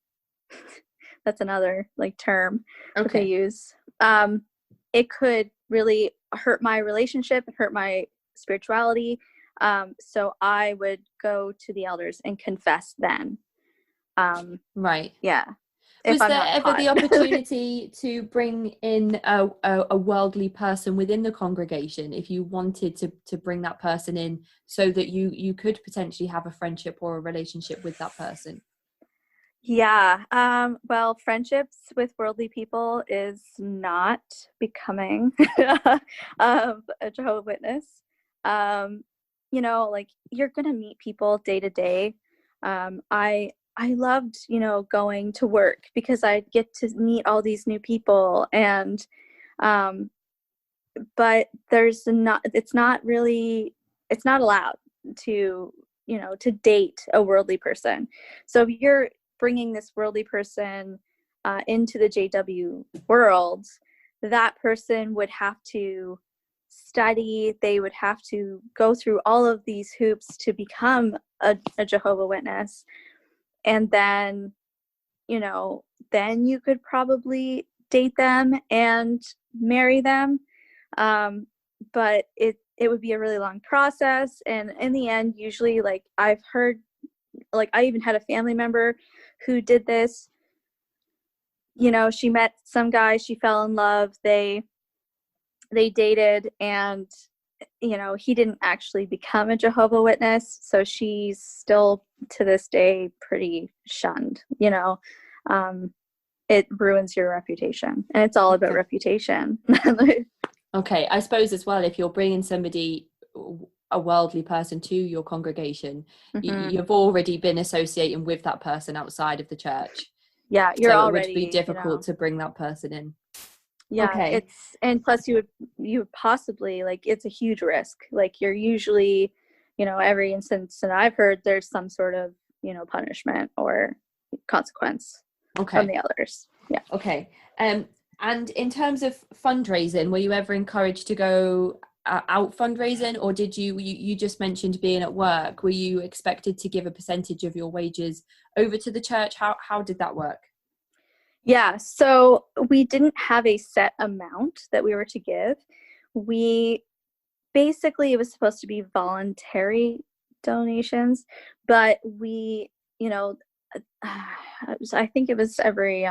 That's another term that they Okay. use. It could really hurt my relationship, hurt my spirituality. So I would go to the elders and confess then. Right. Yeah, if Was I'm there not ever caught. the opportunity to bring in a worldly person within the congregation if you wanted to bring that person in so that you could potentially have a friendship or a relationship with that person? Yeah. Well, friendships with worldly people is not becoming of a Jehovah's Witness. Um, you're gonna meet people day to day. I loved, going to work because I get to meet all these new people, and um, but it's not allowed to, to date a worldly person. So if you're bringing this worldly person into the JW world, that person would have to study, they would have to go through all of these hoops to become a Jehovah Witness, and then, then you could probably date them and marry them. um, but it would be a really long process, and in the end, usually, I've heard, I even had a family member who did this. She met some guy, she fell in love, they dated, and he didn't actually become a Jehovah Witness, so she's still to this day pretty shunned. um, it ruins your reputation, and it's all about Okay. reputation. Okay, I suppose as well, if you're bringing somebody, a worldly person to your congregation, Mm-hmm. you've already been associating with that person outside of the church. Yeah, you're So it would be already, difficult to bring that person in. yeah, Okay. and plus you would possibly, it's a huge risk. You're usually, every instance that I've heard, there's some sort of, punishment or consequence from Okay. the elders. Yeah. Okay. And in terms of fundraising, were you ever encouraged to go out fundraising, or did you just mentioned being at work? Were you expected to give a percentage of your wages over to the church? How did that work? Yeah, so we didn't have a set amount that we were to give. We basically, it was supposed to be voluntary donations, but we, I think it was every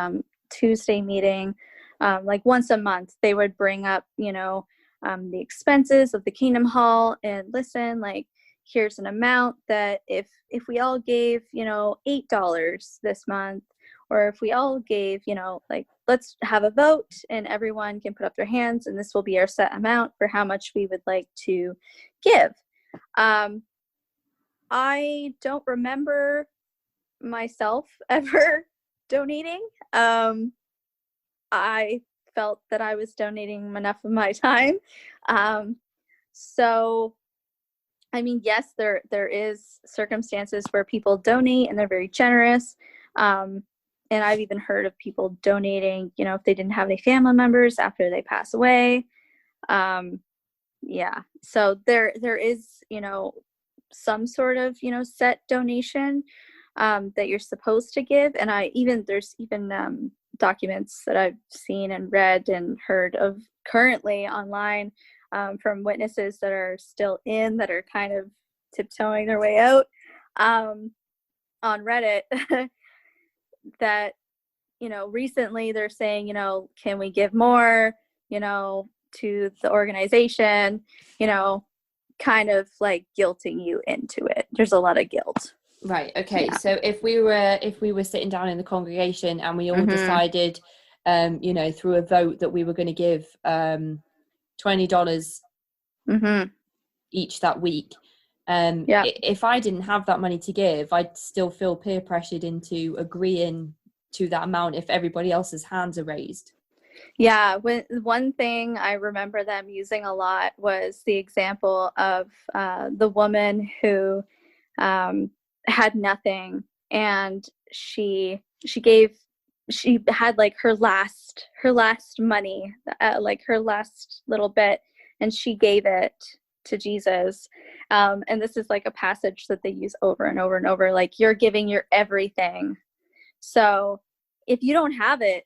Tuesday meeting, once a month, they would bring up, the expenses of the Kingdom Hall, and listen, here's an amount that if we all gave, $8 this month, or if we all gave, let's have a vote and everyone can put up their hands, and this will be our set amount for how much we would like to give. I don't remember myself ever donating. I felt that I was donating enough of my time. So, I mean, yes, there is circumstances where people donate and they're very generous. And I've even heard of people donating, you know, if they didn't have any family members after they pass away. Yeah. So there is, you know, some sort of, you know, set donation that you're supposed to give. And there's even documents that I've seen and read and heard of currently online from witnesses that are still that are kind of tiptoeing their way out on Reddit that, you know, recently they're saying, you know, can we give more, you know, to the organization, you know, kind of like guilting you into it. There's a lot of guilt. Right. Okay. Yeah. So if we were sitting down in the congregation and we all decided, you know, through a vote that we were going to give $20 each that week, if I didn't have that money to give, I'd still feel peer pressured into agreeing to that amount if everybody else's hands are raised. Yeah, one thing I remember them using a lot was the example of the woman who had nothing, and she had like her last money, like her last little bit, and she gave it to Jesus. And this is like a passage that they use over and over and over, like, you're giving your everything. So if you don't have it,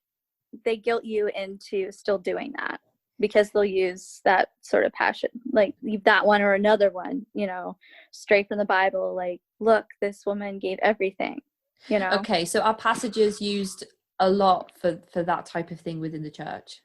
they guilt you into still doing that, because they'll use that sort of passion, like that one or another one, you know, straight from the Bible, like, look, this woman gave everything, you know. Okay, so are passages used a lot for that type of thing within the church?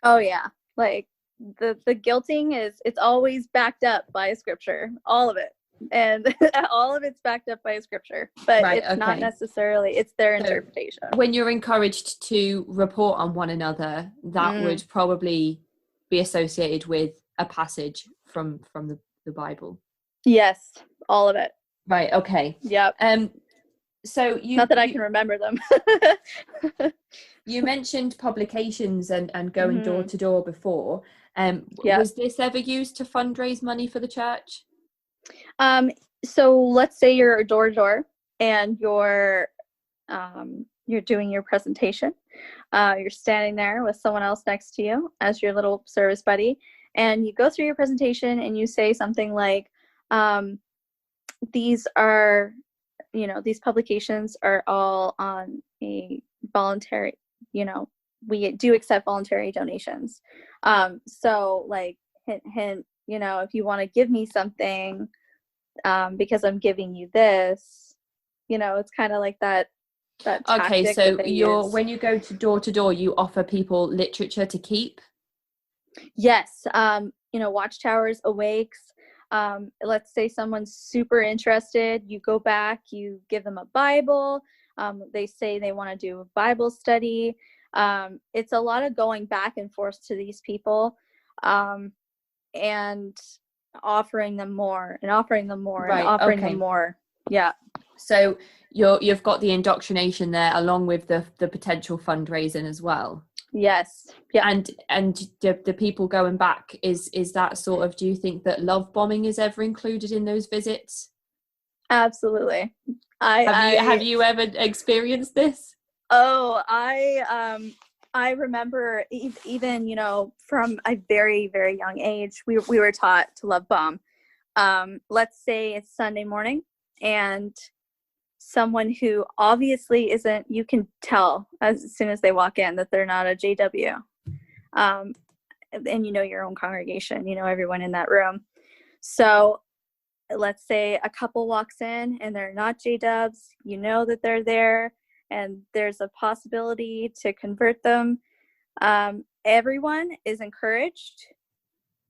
Oh yeah, like the guilting it's always backed up by a scripture, all of it. And all of it's backed up by a scripture, but right, it's not necessarily, it's their interpretation. When you're encouraged to report on one another, that would probably be associated with a passage from the Bible. Yes, all of it. Right. Okay. Yep. So not that I can remember them. You mentioned publications and going door to door before. Was this ever used to fundraise money for the church? So let's say you're door to door and you're doing your presentation. You're standing there with someone else next to you as your little service buddy, and you go through your presentation and you say something like, these are, you know, these publications are all on a voluntary, you know, we do accept voluntary donations. So like, hint, hint, you know, if you want to give me something, because I'm giving you this, you know, it's kind of like that. Okay, so when you go to door, you offer people literature to keep? Yes. You know, Watchtowers, Awakes. Let's say someone's super interested, you go back, you give them a Bible. They say they want to do a Bible study. It's a lot of going back and forth to these people, and offering them more and offering them more and offering them more. Yeah. So you've got the indoctrination there along with the potential fundraising as well. Yes. Yeah. And the people going back, is that sort of, do you think that love bombing is ever included in those visits? Absolutely. Have you ever experienced this? Oh, I remember even, you know, from a very, very young age, we were taught to love bomb. Let's say it's Sunday morning and someone who obviously isn't, you can tell as soon as they walk in that they're not a JW. And you know your own congregation, you know everyone in that room. So let's say a couple walks in and they're not JWs, you know that they're there and there's a possibility to convert them. Everyone is encouraged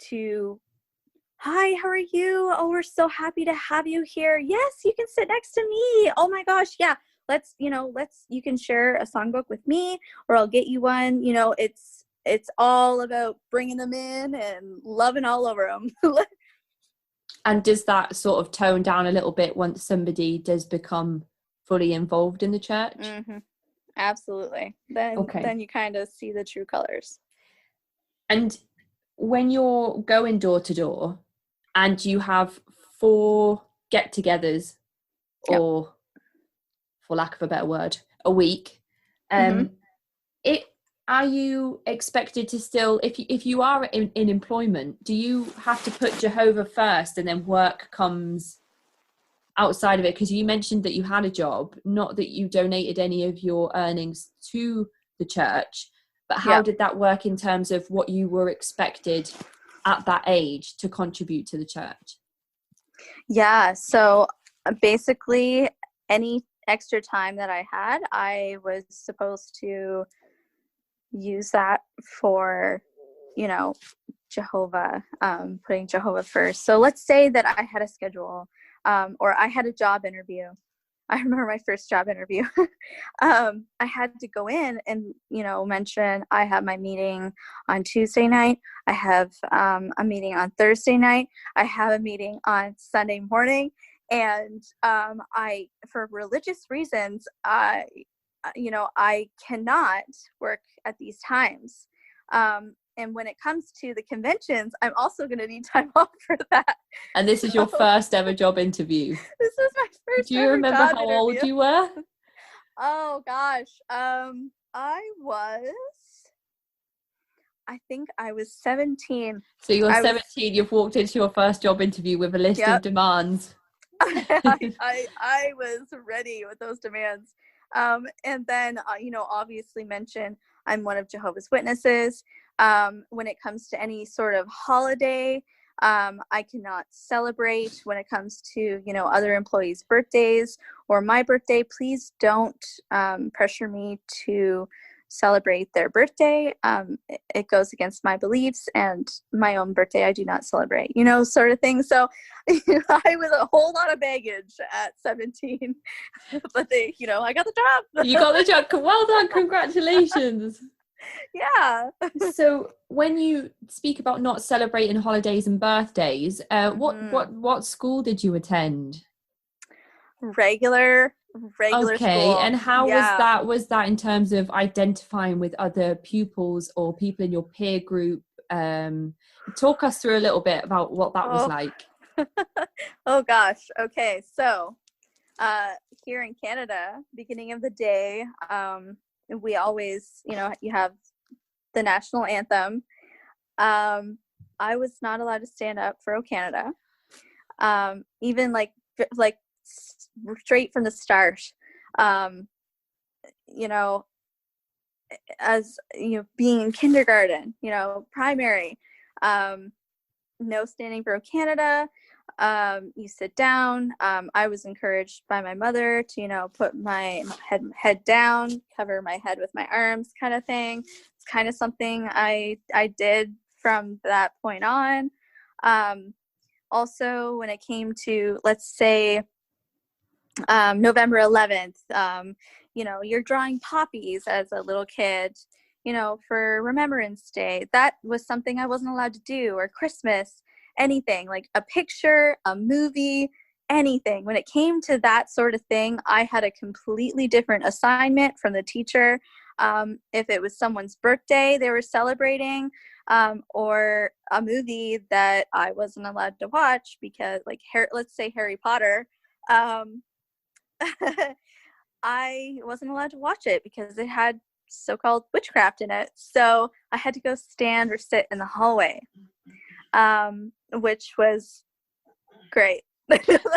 to, hi, how are you? Oh, we're so happy to have you here. Yes, you can sit next to me. Oh my gosh, yeah. You can share a songbook with me, or I'll get you one. You know, it's all about bringing them in and loving all over them. And does that sort of tone down a little bit once somebody does become fully involved in the church? Mm-hmm. Absolutely. Then you kind of see the true colors. And when you're going door to door and you have 4 get-togethers, Yep. or for lack of a better word, a week, it are you expected to still, if you are in employment, do you have to put Jehovah first and then work comes outside of it? Because you mentioned that you had a job, not that you donated any of your earnings to the church, but how did that work in terms of what you were expected at that age to contribute to the church? Yeah, so basically any extra time that I had, I was supposed to use that for, Jehovah, putting Jehovah first. So let's say that I had a schedule, or I had a job interview. I remember my first job interview. I had to go in and, mention I have my meeting on Tuesday night. I have a meeting on Thursday night. I have a meeting on Sunday morning. And for religious reasons, I cannot work at these times. And when it comes to the conventions, I'm also going to need time off for that. And this is your first ever job interview? This is my first Do you remember how interview. old you were? Oh, gosh. I think I was 17. So you're 17, you've walked into your first job interview with a list of demands. I was ready with those demands. And then, obviously mention I'm one of Jehovah's Witnesses. When it comes to any sort of holiday, I cannot celebrate. When it comes to, other employees' birthdays or my birthday, please don't pressure me to celebrate their birthday. It goes against my beliefs, and my own birthday I do not celebrate, sort of thing. So I was a whole lot of baggage at 17, but I got the job. You got the job. Well done. Congratulations. Yeah. So when you speak about not celebrating holidays and birthdays, what school did you attend? Regular Okay, school. and how was that in terms of identifying with other pupils or people in your peer group? Talk us through a little bit about what that was like. Oh gosh. Okay, so here in Canada, beginning of the day, we always, you have the national anthem. I was not allowed to stand up for O Canada, even like straight from the start. As being in kindergarten, primary, no standing for O Canada. You sit down. I was encouraged by my mother to, put my head down, cover my head with my arms, kind of thing. It's kind of something I did from that point on. Also, when it came to, let's say, November 11th, you're drawing poppies as a little kid, for Remembrance Day. That was something I wasn't allowed to do, or Christmas. Anything like a picture, a movie, anything. When it came to that sort of thing, I had a completely different assignment from the teacher. If it was someone's birthday they were celebrating, or a movie that I wasn't allowed to watch because, like, let's say Harry Potter, I wasn't allowed to watch it because it had so-called witchcraft in it. So I had to go stand or sit in the hallway. Which was great.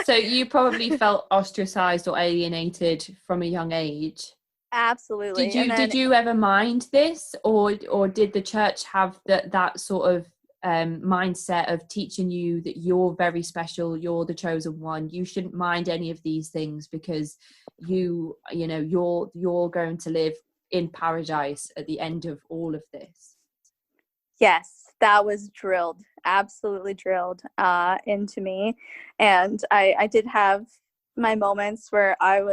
So you probably felt ostracized or alienated from a young age. Absolutely. Did you ever mind this, or did the church have that sort of mindset of teaching you that you're very special, you're the chosen one, you shouldn't mind any of these things because you're going to live in paradise at the end of all of this? Yes, that was drilled, absolutely drilled into me. And I did have my moments where I'm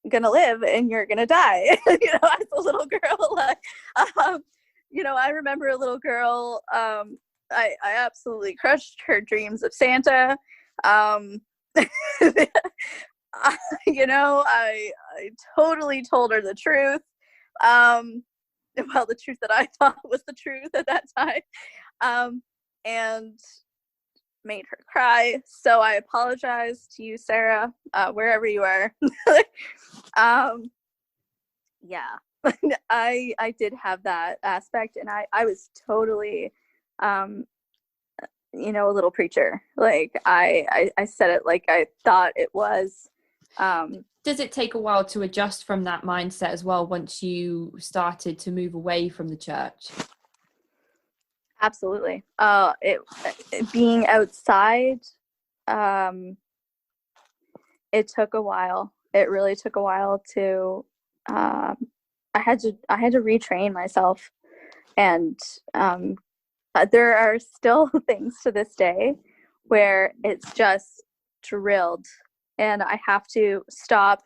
gonna live and you're gonna die. As a little girl, I remember a little girl I absolutely crushed her dreams of Santa. I totally told her the truth. Well, the truth that I thought was the truth at that time. And made her cry. So I apologize to you, Sarah, wherever you are. Yeah, I did have that aspect, and I was totally, a little preacher. Like I said it like I thought it was. Does it take a while to adjust from that mindset as well once you started to move away from the church? Absolutely. It being outside, it took a while. It really took a while to. I had to retrain myself, and there are still things to this day where it's just drilled, and I have to stop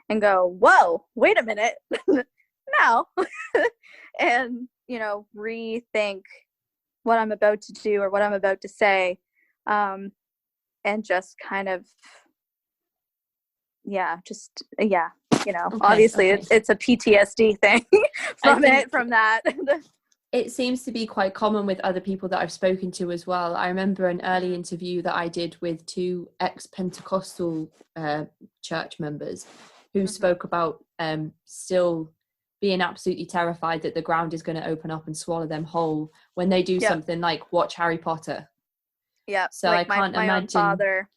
and go, whoa, wait a minute, now, and rethink what I'm about to do or what I'm about to say, and just kind of obviously okay. it's a PTSD thing from that. It seems to be quite common with other people that I've spoken to as well. I remember an early interview that I did with 2 ex-Pentecostal church members who spoke about still being absolutely terrified that the ground is going to open up and swallow them whole when they do something like watch Harry Potter. Yeah. So like I can't imagine. Own father.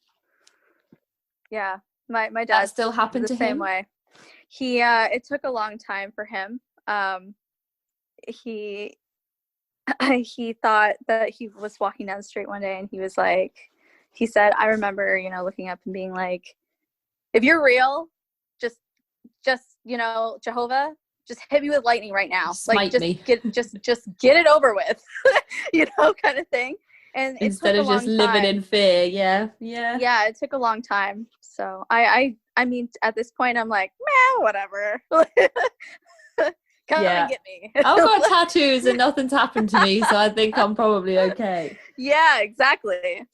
Yeah. My dad that still happened to same him. Way. He it took a long time for him. He thought that he was walking down the street one day, and he said, I remember, looking up and being like, if you're real, just Jehovah, just hit me with lightning right now. Smite me. Just get it over with, kind of thing. And instead of just living in fear. Yeah. It took a long time. So I mean, at this point, I'm like, man, whatever. Come and get me. I've got tattoos and nothing's happened to me, so I think I'm probably okay. Yeah, exactly.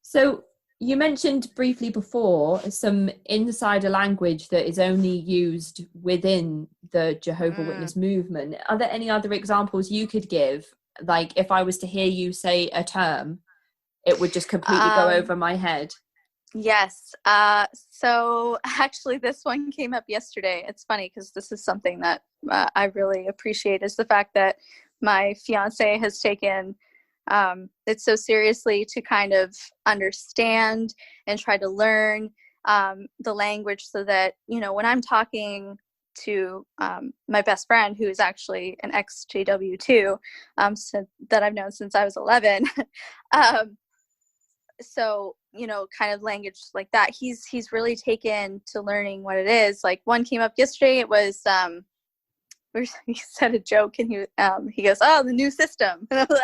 So you mentioned briefly before some insider language that is only used within the Jehovah Witness movement. Are there any other examples you could give? Like if I was to hear you say a term, it would just completely go over my head. Yes. So actually this one came up yesterday. It's funny because this is something that I really appreciate, is the fact that my fiance has taken it so seriously to kind of understand and try to learn the language, so that, when I'm talking to my best friend, who is actually an ex-JW too, that I've known since I was 11, so kind of language like that, he's really taken to learning what it is. Like one came up yesterday, it was he said a joke, and he goes, oh, the new system, and I was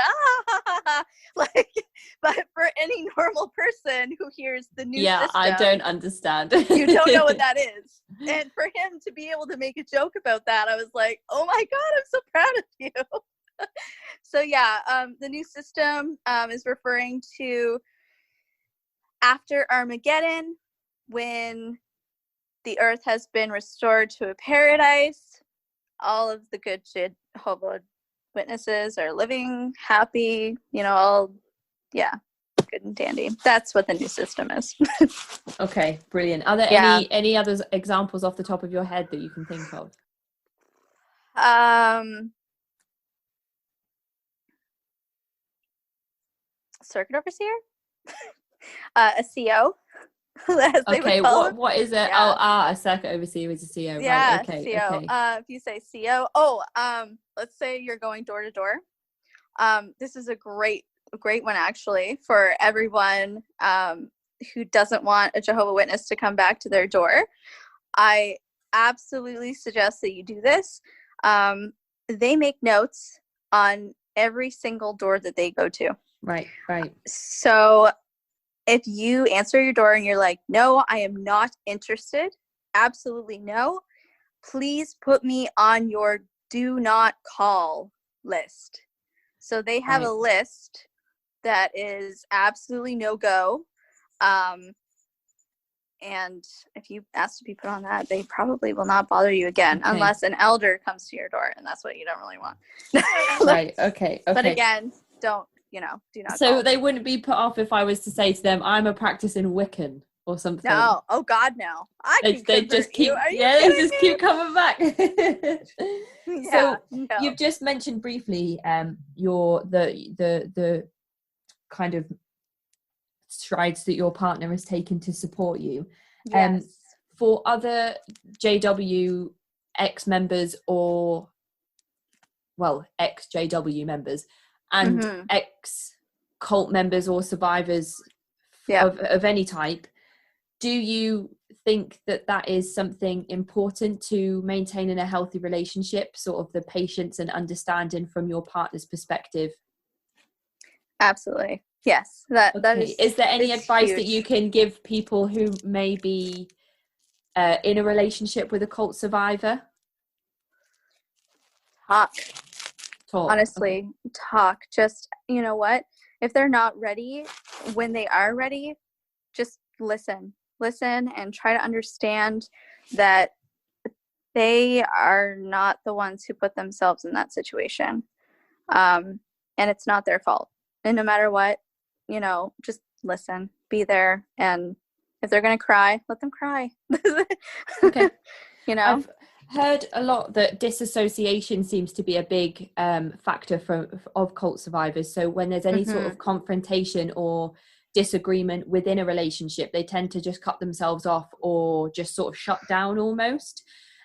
like, like, but for any normal person who hears the new system, I don't understand. You don't know what that is. And for him to be able to make a joke about that, I was like, oh my God, I'm so proud of you. So the new system is referring to after Armageddon, when the earth has been restored to a paradise, all of the good Jehovah Witnesses are living happy, all, good and dandy. That's what the new system is. Okay, brilliant. Are there any other examples off the top of your head that you can think of? Circuit overseer? A CO. Okay, what is it? Yeah. A circuit overseer is a CO. Yeah, right, okay. CO. Okay. If you say CO, let's say you're going door to door. This is a great one, actually, for everyone who doesn't want a Jehovah Witness to come back to their door. I absolutely suggest that you do this. They make notes on every single door that they go to. Right. So if you answer your door and you're like, no, I am not interested, absolutely no, please put me on your do not call list. So they have a list that is absolutely no go. And if you ask to be put on that, they probably will not bother you again, unless an elder comes to your door, and that's what you don't really want. Right. Okay. But again, do not So call. they wouldn't be put off if I was to say to them, I'm a practicing Wiccan or something. No. Oh God, no. They just keep, keep coming back. So you've just mentioned briefly the kind of strides that your partner has taken to support you. Yes. For other JW ex-members or, well, ex-JW members and ex-cult members or survivors of any type, do you think that is something important to maintain in a healthy relationship, sort of the patience and understanding from your partner's perspective? Absolutely. Yes. That is there any advice huge. that you can give people who may be in a relationship with a cult survivor? Talk. Honestly, talk. Just, you know what? If they're not ready, when they are ready, just listen and try to understand that they are not the ones who put themselves in that situation. And it's not their fault. And no matter what, just listen, be there. And if they're going to cry, let them cry. Okay. I've heard a lot that disassociation seems to be a big factor of cult survivors. So when there's any sort of confrontation or disagreement within a relationship, they tend to just cut themselves off or just sort of shut down almost.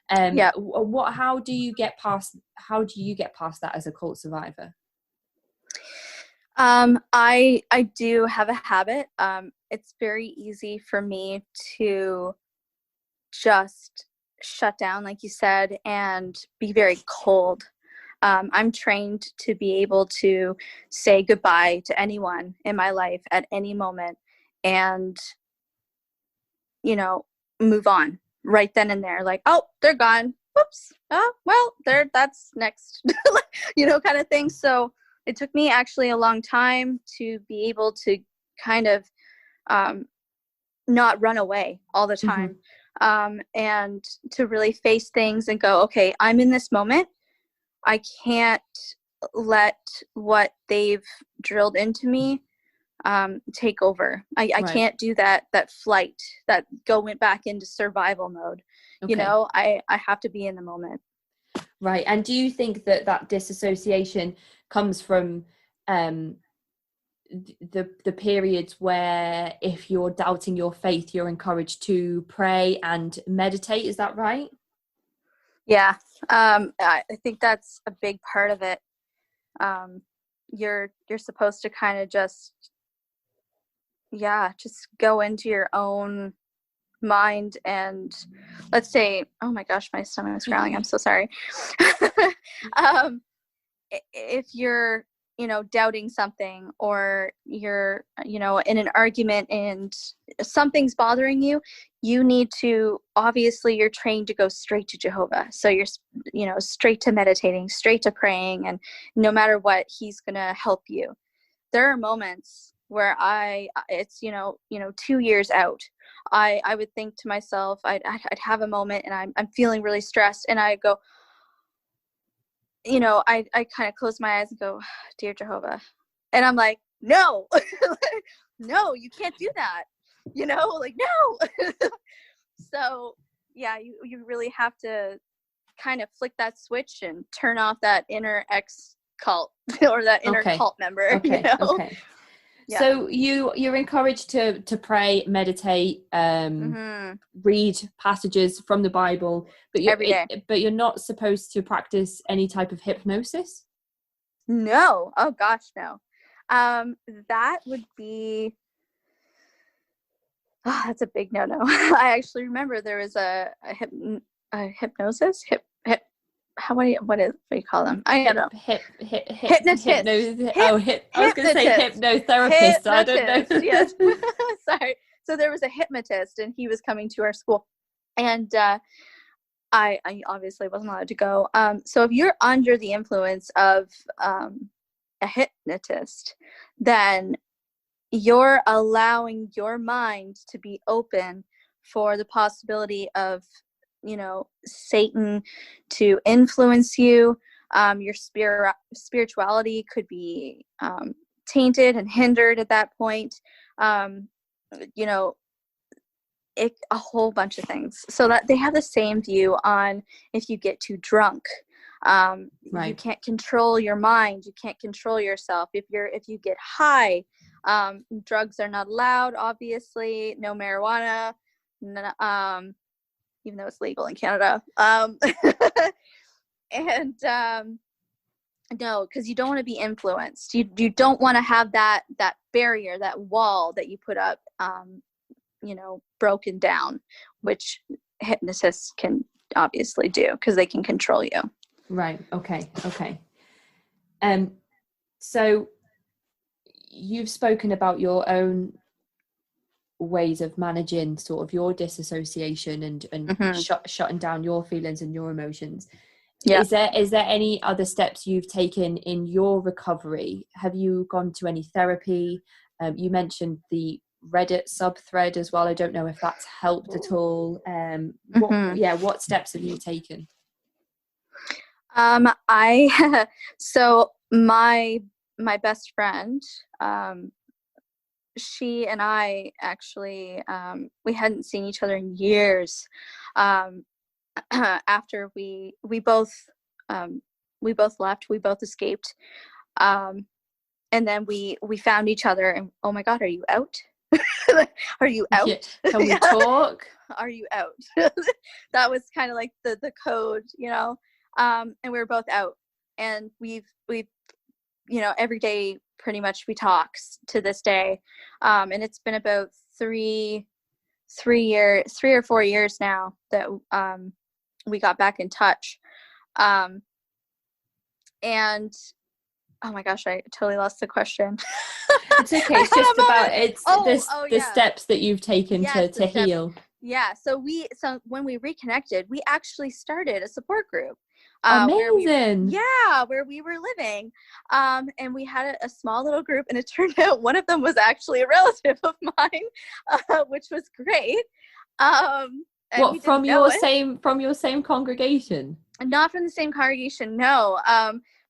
How do you get past that as a cult survivor? I do have a habit. It's very easy for me to just shut down, like you said, and be very cold. I'm trained to be able to say goodbye to anyone in my life at any moment and, move on right then and there. Like, oh, they're gone. Whoops. Oh, well, that's next, kind of thing. So it took me actually a long time to be able to kind of not run away all the time. And to really face things and go, okay, I'm in this moment. I can't let what they've drilled into me take over. I can't do that flight, that going back into survival mode. I have to be in the moment. Right. And do you think that disassociation comes from the periods where, if you're doubting your faith, you're encouraged to pray and meditate? Is that right? Yeah. I think that's a big part of it. You're supposed to kind of just go into your own mind and, let's say, oh my gosh, my stomach is growling. I'm so sorry. If you're, doubting something, or you're, in an argument and something's bothering you, you need to, obviously you're trained to go straight to Jehovah. So you're, straight to meditating, straight to praying, and no matter what, he's going to help you. There are moments where it's 2 years out, I would think to myself, I'd have a moment and I'm feeling really stressed, and I go, I kind of close my eyes and go, dear Jehovah. And I'm like, no, no, you can't do that. No. So yeah, you really have to kind of flick that switch and turn off that inner ex-cult or that inner cult member. Okay. Yeah. So you're encouraged to pray, meditate, read passages from the Bible, but you're not supposed to practice any type of hypnosis? No. Oh gosh, no. That would be, that's a big no-no. I actually remember there was a hypnosis, what do you call them? I don't know. Hypnotist. I was going to say hypnotherapist. I don't know. Yes. Sorry. So there was a hypnotist, and he was coming to our school, and I obviously wasn't allowed to go. So if you're under the influence of a hypnotist, then you're allowing your mind to be open for the possibility of, Satan to influence you. Your spirituality could be tainted and hindered at that point. Um, you know, a whole bunch of things. So that they have the same view on if you get too drunk. Right. You can't control your mind. You can't control yourself. If you get high, drugs are not allowed. Obviously, no marijuana, even though it's legal in Canada. And no, because you don't want to be influenced. You don't want to have that barrier, that wall that you put up, broken down, which hypnotists can obviously do because they can control you. Right. Okay. So you've spoken about your own ways of managing sort of your disassociation and Mm-hmm. shutting down your feelings and your emotions. Yeah. Is there any other steps you've taken in your recovery? Have you gone to any therapy? You mentioned the Reddit subthread as well. I don't know if that's helped at all. What steps have you taken? So my best friend, she and I actually, we hadn't seen each other in years. After we both left, we both escaped. And then we found each other and, oh my God, are you out? Are you out? Yeah. Can we talk? Are you out? That was kind of like the code, and we were both out, and we've every day pretty much we talk to this day. And it's been about 3 or 4 years now that we got back in touch. And oh my gosh, I totally lost the question. It's okay. It's just about the yeah. steps that you've taken to heal. Yeah. So when we reconnected, we actually started a support group. Amazing. Where we were living. And we had a small little group, and it turned out one of them was actually a relative of mine, which was great. What, from your same congregation? Not from the same congregation, no.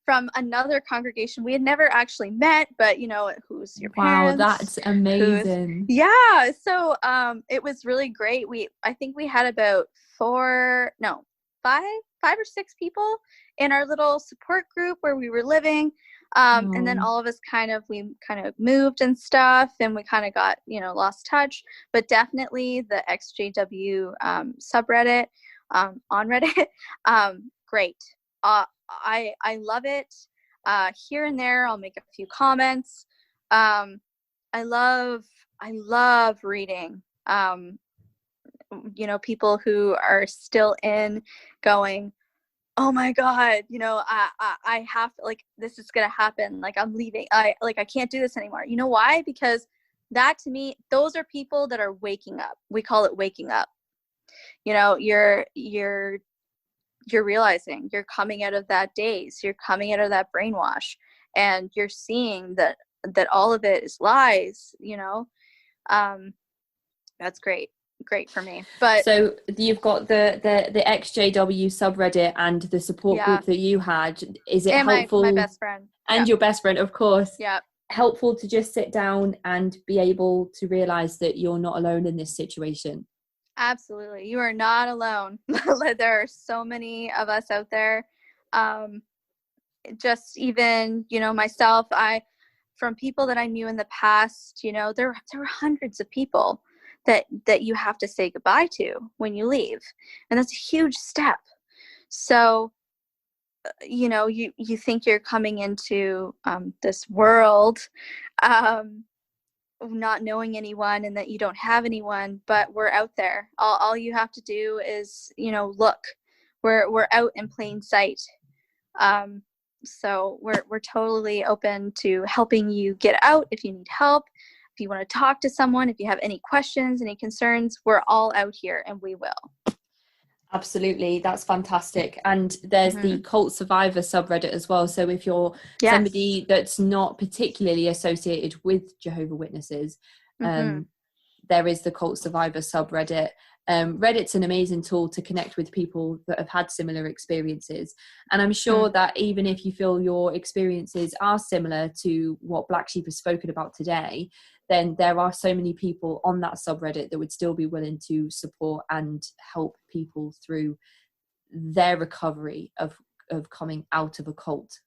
From another congregation. We had never actually met, but who's your parents? Wow, that's amazing. Yeah. So it was really great. I think we had about 5 or 6 people in our little support group where we were living. And then all of us we moved and stuff, and we kind of got, lost touch. But definitely the XJW subreddit on Reddit, great. I love it. Here and there, I'll make a few comments. I love reading. People who are still in, going, oh my God, I have to, this is gonna happen. I'm leaving. I can't do this anymore. You know why? Because that, to me, those are people that are waking up. We call it waking up. You're realizing you're coming out of that daze, you're coming out of that brainwash, and you're seeing that all of it is lies. That's great for me. But so you've got the XJW subreddit and the support group that you had. Is it and helpful? My best friend and your best friend, of course. Yeah. Helpful to just sit down and be able to realize that you're not alone in this situation. Absolutely. You are not alone. There are so many of us out there. Just even, myself, from people that I knew in the past, there were hundreds of people that you have to say goodbye to when you leave. And that's a huge step. So, you think you're coming into this world, not knowing anyone, and that you don't have anyone, but we're out there. All you have to do is, look. We're out in plain sight. So we're totally open to helping you get out if you need help. If you want to talk to someone, if you have any questions, any concerns, we're all out here, and we will. Absolutely, that's fantastic. And there's the Mm-hmm. cult survivor subreddit as well. So if you're Yes. somebody that's not particularly associated with Jehovah Witnesses, Mm-hmm. there is the cult survivor subreddit. Reddit's an amazing tool to connect with people that have had similar experiences. And I'm sure that even if you feel your experiences are similar to what Black Sheep has spoken about today, then there are so many people on that subreddit that would still be willing to support and help people through their recovery of coming out of a cult.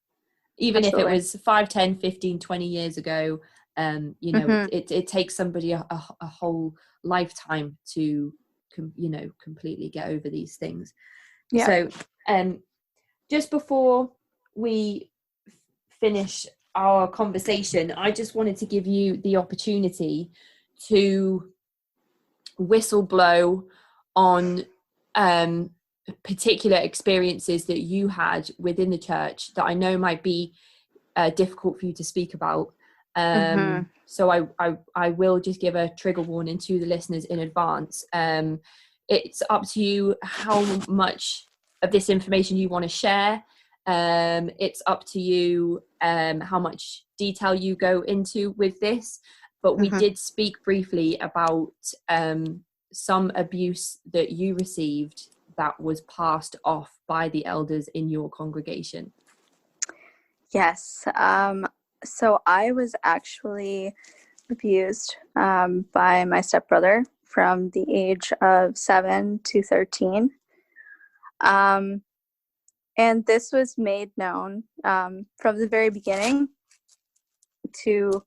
Even if it Absolutely. was 5, 10, 15, 20 years ago, Mm-hmm. it takes somebody a whole lifetime to, completely get over these things. Yeah. So just before we finish our conversation, I just wanted to give you the opportunity to whistle blow on particular experiences that you had within the church that I know might be difficult for you to speak about. Mm-hmm. So I will just give a trigger warning to the listeners in advance. It's up to you how much of this information you want to share. It's up to you how much detail you go into with this. But we Mm-hmm. did speak briefly about some abuse that you received that was passed off by the elders in your congregation. Yes. So I was actually abused by my stepbrother from the age of 7 to 13. Um, and this was made known from the very beginning to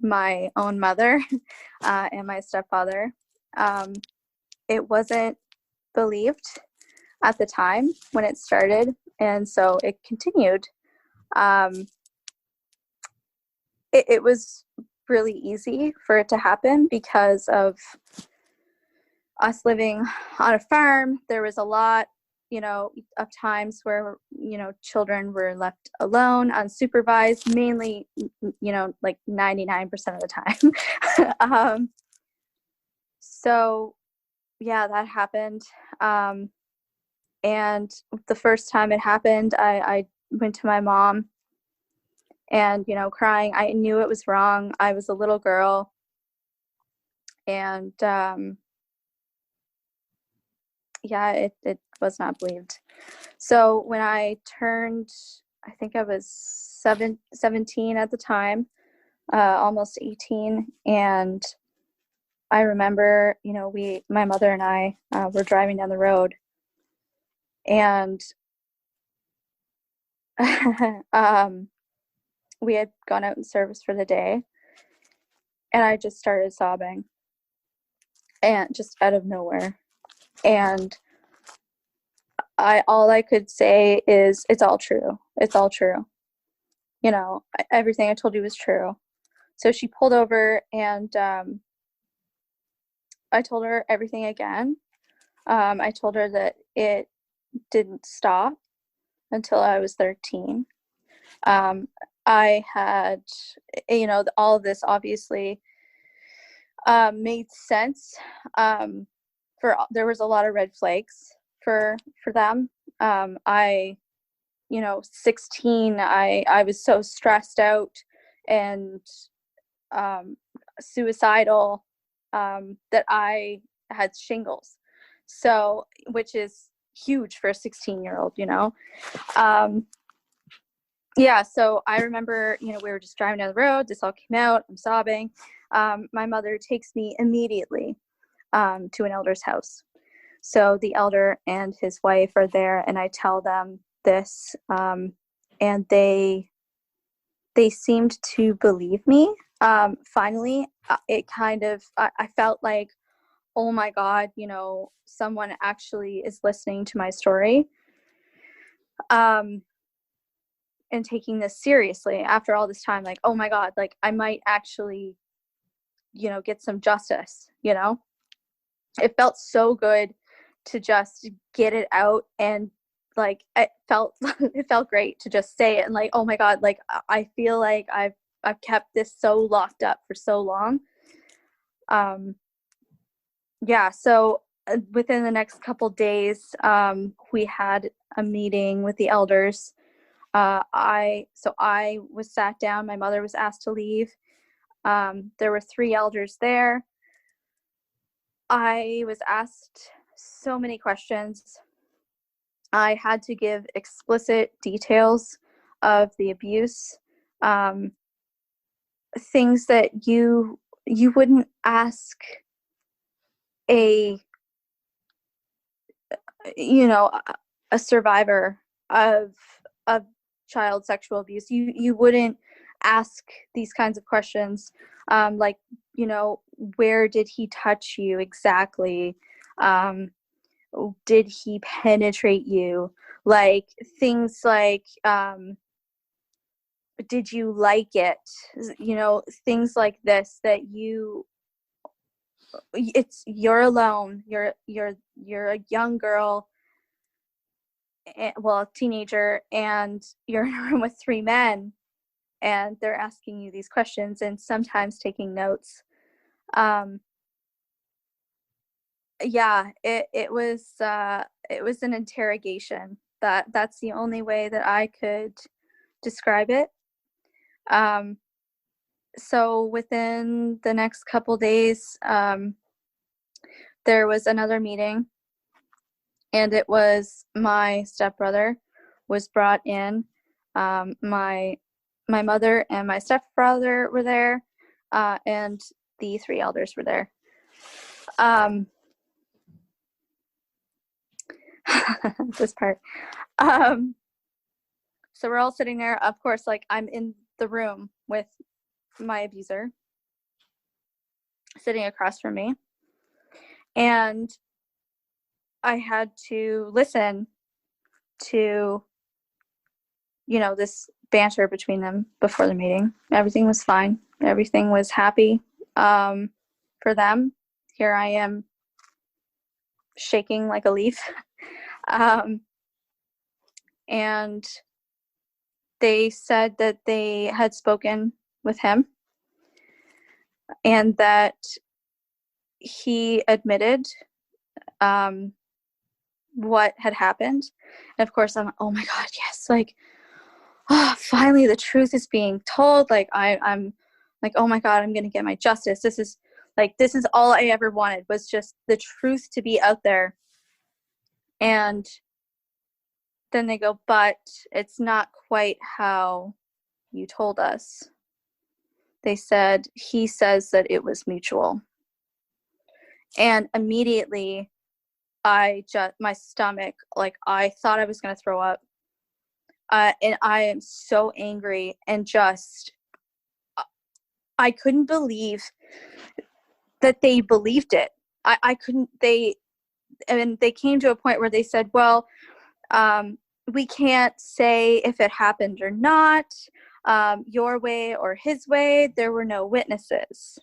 my own mother and my stepfather. Um, it wasn't believed at the time when it started, and so it continued. Um, it was really easy for it to happen because of us living on a farm. There was a lot, of times where, children were left alone, unsupervised, mainly, like 99% of the time. So yeah, that happened. And the first time it happened, I went to my mom and, crying. I knew it was wrong. I was a little girl. And yeah, it was not believed. So when I turned, I think I was 17 at the time, almost 18. And I remember, my mother and I were driving down the road, and we had gone out in service for the day, and I just started sobbing, and just out of nowhere. And all I could say is, it's all true. It's all true. Everything I told you was true. So she pulled over, and I told her everything again. I told her that it didn't stop until I was 13. I had, all of this obviously made sense. There was a lot of red flags for them. 16, I was so stressed out and suicidal that I had shingles. So, which is huge for a 16-year-old, Yeah, so I remember, we were just driving down the road. This all came out. I'm sobbing. My mother takes me immediately to an elder's house. So the elder and his wife are there, and I tell them this, and they seemed to believe me. Finally, it kind of, I felt like, oh my God, someone actually is listening to my story. And taking this seriously after all this time, like, oh my God, like I might actually, get some justice. It felt so good to just get it out, and like it felt it felt great to just say it, and like, oh my God, like I feel like I've kept this so locked up for so long. Yeah, so within the next couple days, we had a meeting with the elders. I was sat down. My mother was asked to leave. There were 3 elders there. I was asked so many questions. I had to give explicit details of the abuse, things that you wouldn't ask a a survivor of child sexual abuse. You wouldn't ask these kinds of questions, like, where did he touch you exactly? Did he penetrate you? Like, things like, did you like it? Things like this, that you're alone. You're a young girl, well, a teenager, and you're in a room with 3 men, and they're asking you these questions and sometimes taking notes. Yeah, it was an interrogation. That's the only way that I could describe it. So within the next couple days, there was another meeting, and it was my stepbrother was brought in. My mother and my stepbrother were there, and the 3 elders were there. This part. So we're all sitting there. Of course, like, I'm in the room with my abuser sitting across from me, and I had to listen to, this banter between them before the meeting. Everything was fine. Everything was happy for them. Here I am shaking like a leaf. And they said that they had spoken with him and that he admitted what had happened. And of course, I'm, oh my God, yes, like, oh, finally the truth is being told. Like, I'm like, oh my God, I'm gonna get my justice. This is all I ever wanted, was just the truth to be out there. And then they go, but it's not quite how you told us. They said, he says that it was mutual. And immediately my stomach, like, I thought I was going to throw up. And I am so angry, and just, I couldn't believe that they believed it. I couldn't, and they came to a point where they said, well, we can't say if it happened or not, your way or his way. There were no witnesses.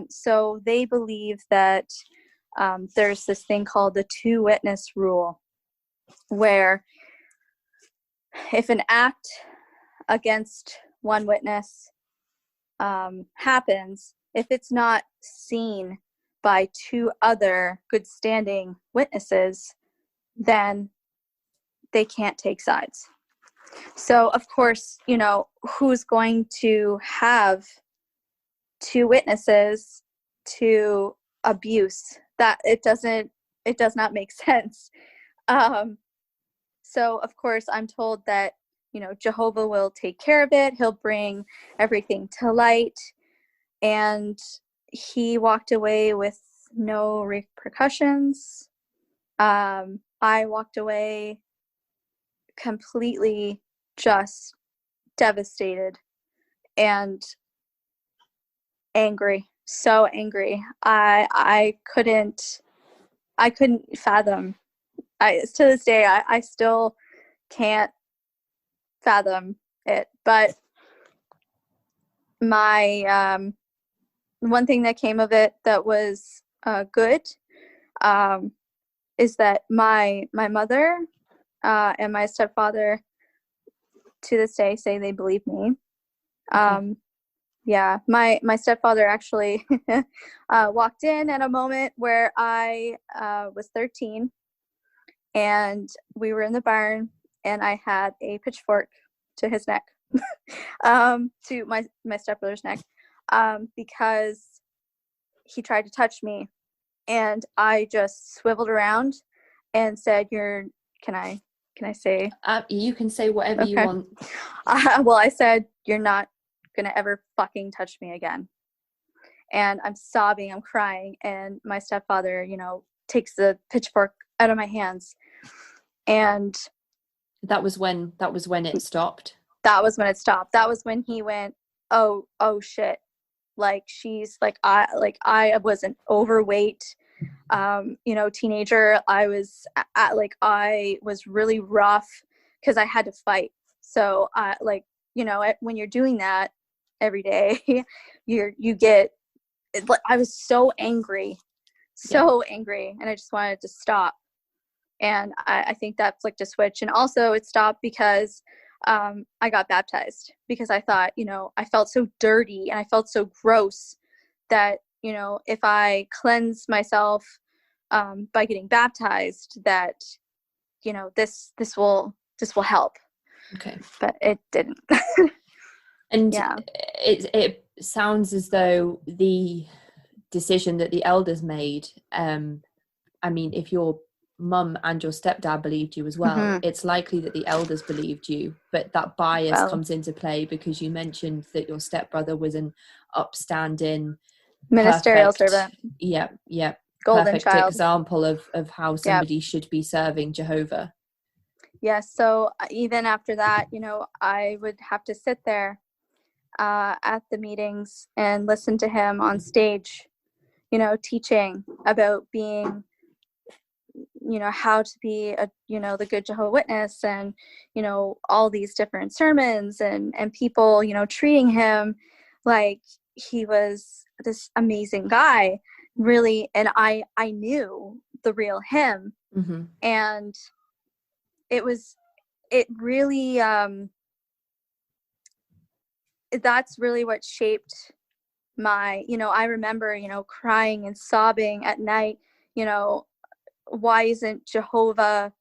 So they believe that there's this thing called the 2-witness rule, where if an act against one witness happens, if it's not seen by 2 other good standing witnesses, then they can't take sides. So of course, who's going to have 2 witnesses to abuse? That it does not make sense. So of course I'm told that, Jehovah will take care of it. He'll bring everything to light. And he walked away with no repercussions. I walked away completely just devastated and angry, so angry. I couldn't fathom. To this day, I still can't fathom it. But my one thing that came of it that was good is that my mother and my stepfather to this day say they believe me. Okay. Yeah, my stepfather actually walked in at a moment where I was 13, and we were in the barn, and I had a pitchfork to his neck, to my stepbrother's neck, because he tried to touch me, and I just swiveled around and said, Can I say?" You can say whatever you Okay. want. Well, I said, "You're not gonna ever fucking touch me again." And I'm sobbing, I'm crying, and my stepfather, takes the pitchfork out of my hands. And That was when it stopped. that was when it stopped. That was when he went, "Oh shit." Like, she's I was an overweight teenager. I was I was really rough because I had to fight. So when you're doing that every day, you get, I was so angry, and I just wanted to stop. And I think that flicked a switch. And also it stopped because I got baptized, because I thought, I felt so dirty and I felt so gross that, if I cleanse myself by getting baptized, that, this will help. Okay. But it didn't. And Yeah. it sounds as though the decision that the elders made, I mean, if your mum and your stepdad believed you as well, Mm-hmm. it's likely that the elders believed you, but that bias comes into play because you mentioned that your stepbrother was an upstanding, Ministerial perfect, servant. yeah, Golden perfect child. example of how somebody should be serving Jehovah. Yes. So even after that, I would have to sit there at the meetings and listen to him on stage, teaching about being, how to be the good Jehovah Witness, and, all these different sermons, and people, treating him like he was this amazing guy, really. And I knew the real him. Mm-hmm. And it really, that's really what shaped my, I remember, crying and sobbing at night, why isn't Jehovah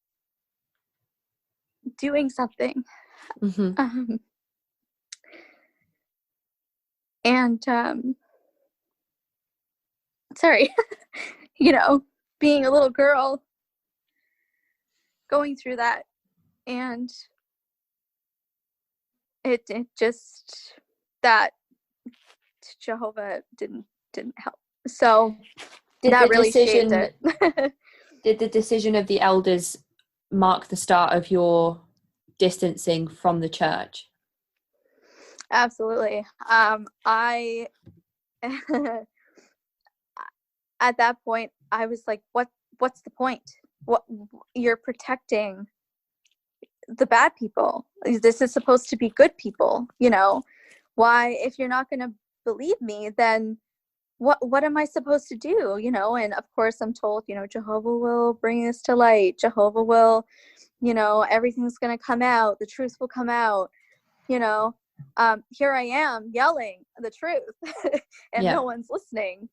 doing something? Mm-hmm. And sorry, being a little girl going through that, and it just, that Jehovah didn't help. So that really shaped it. Did the decision of the elders mark the start of your distancing from the church? Absolutely. I at that point I was like, what's the point? What, you're protecting the bad people. This is supposed to be good people, why, if you're not going to believe me, then what am I supposed to do? And of course I'm told, Jehovah will bring this to light. Jehovah will, everything's going to come out. The truth will come out. Here I am yelling the truth and no one's listening.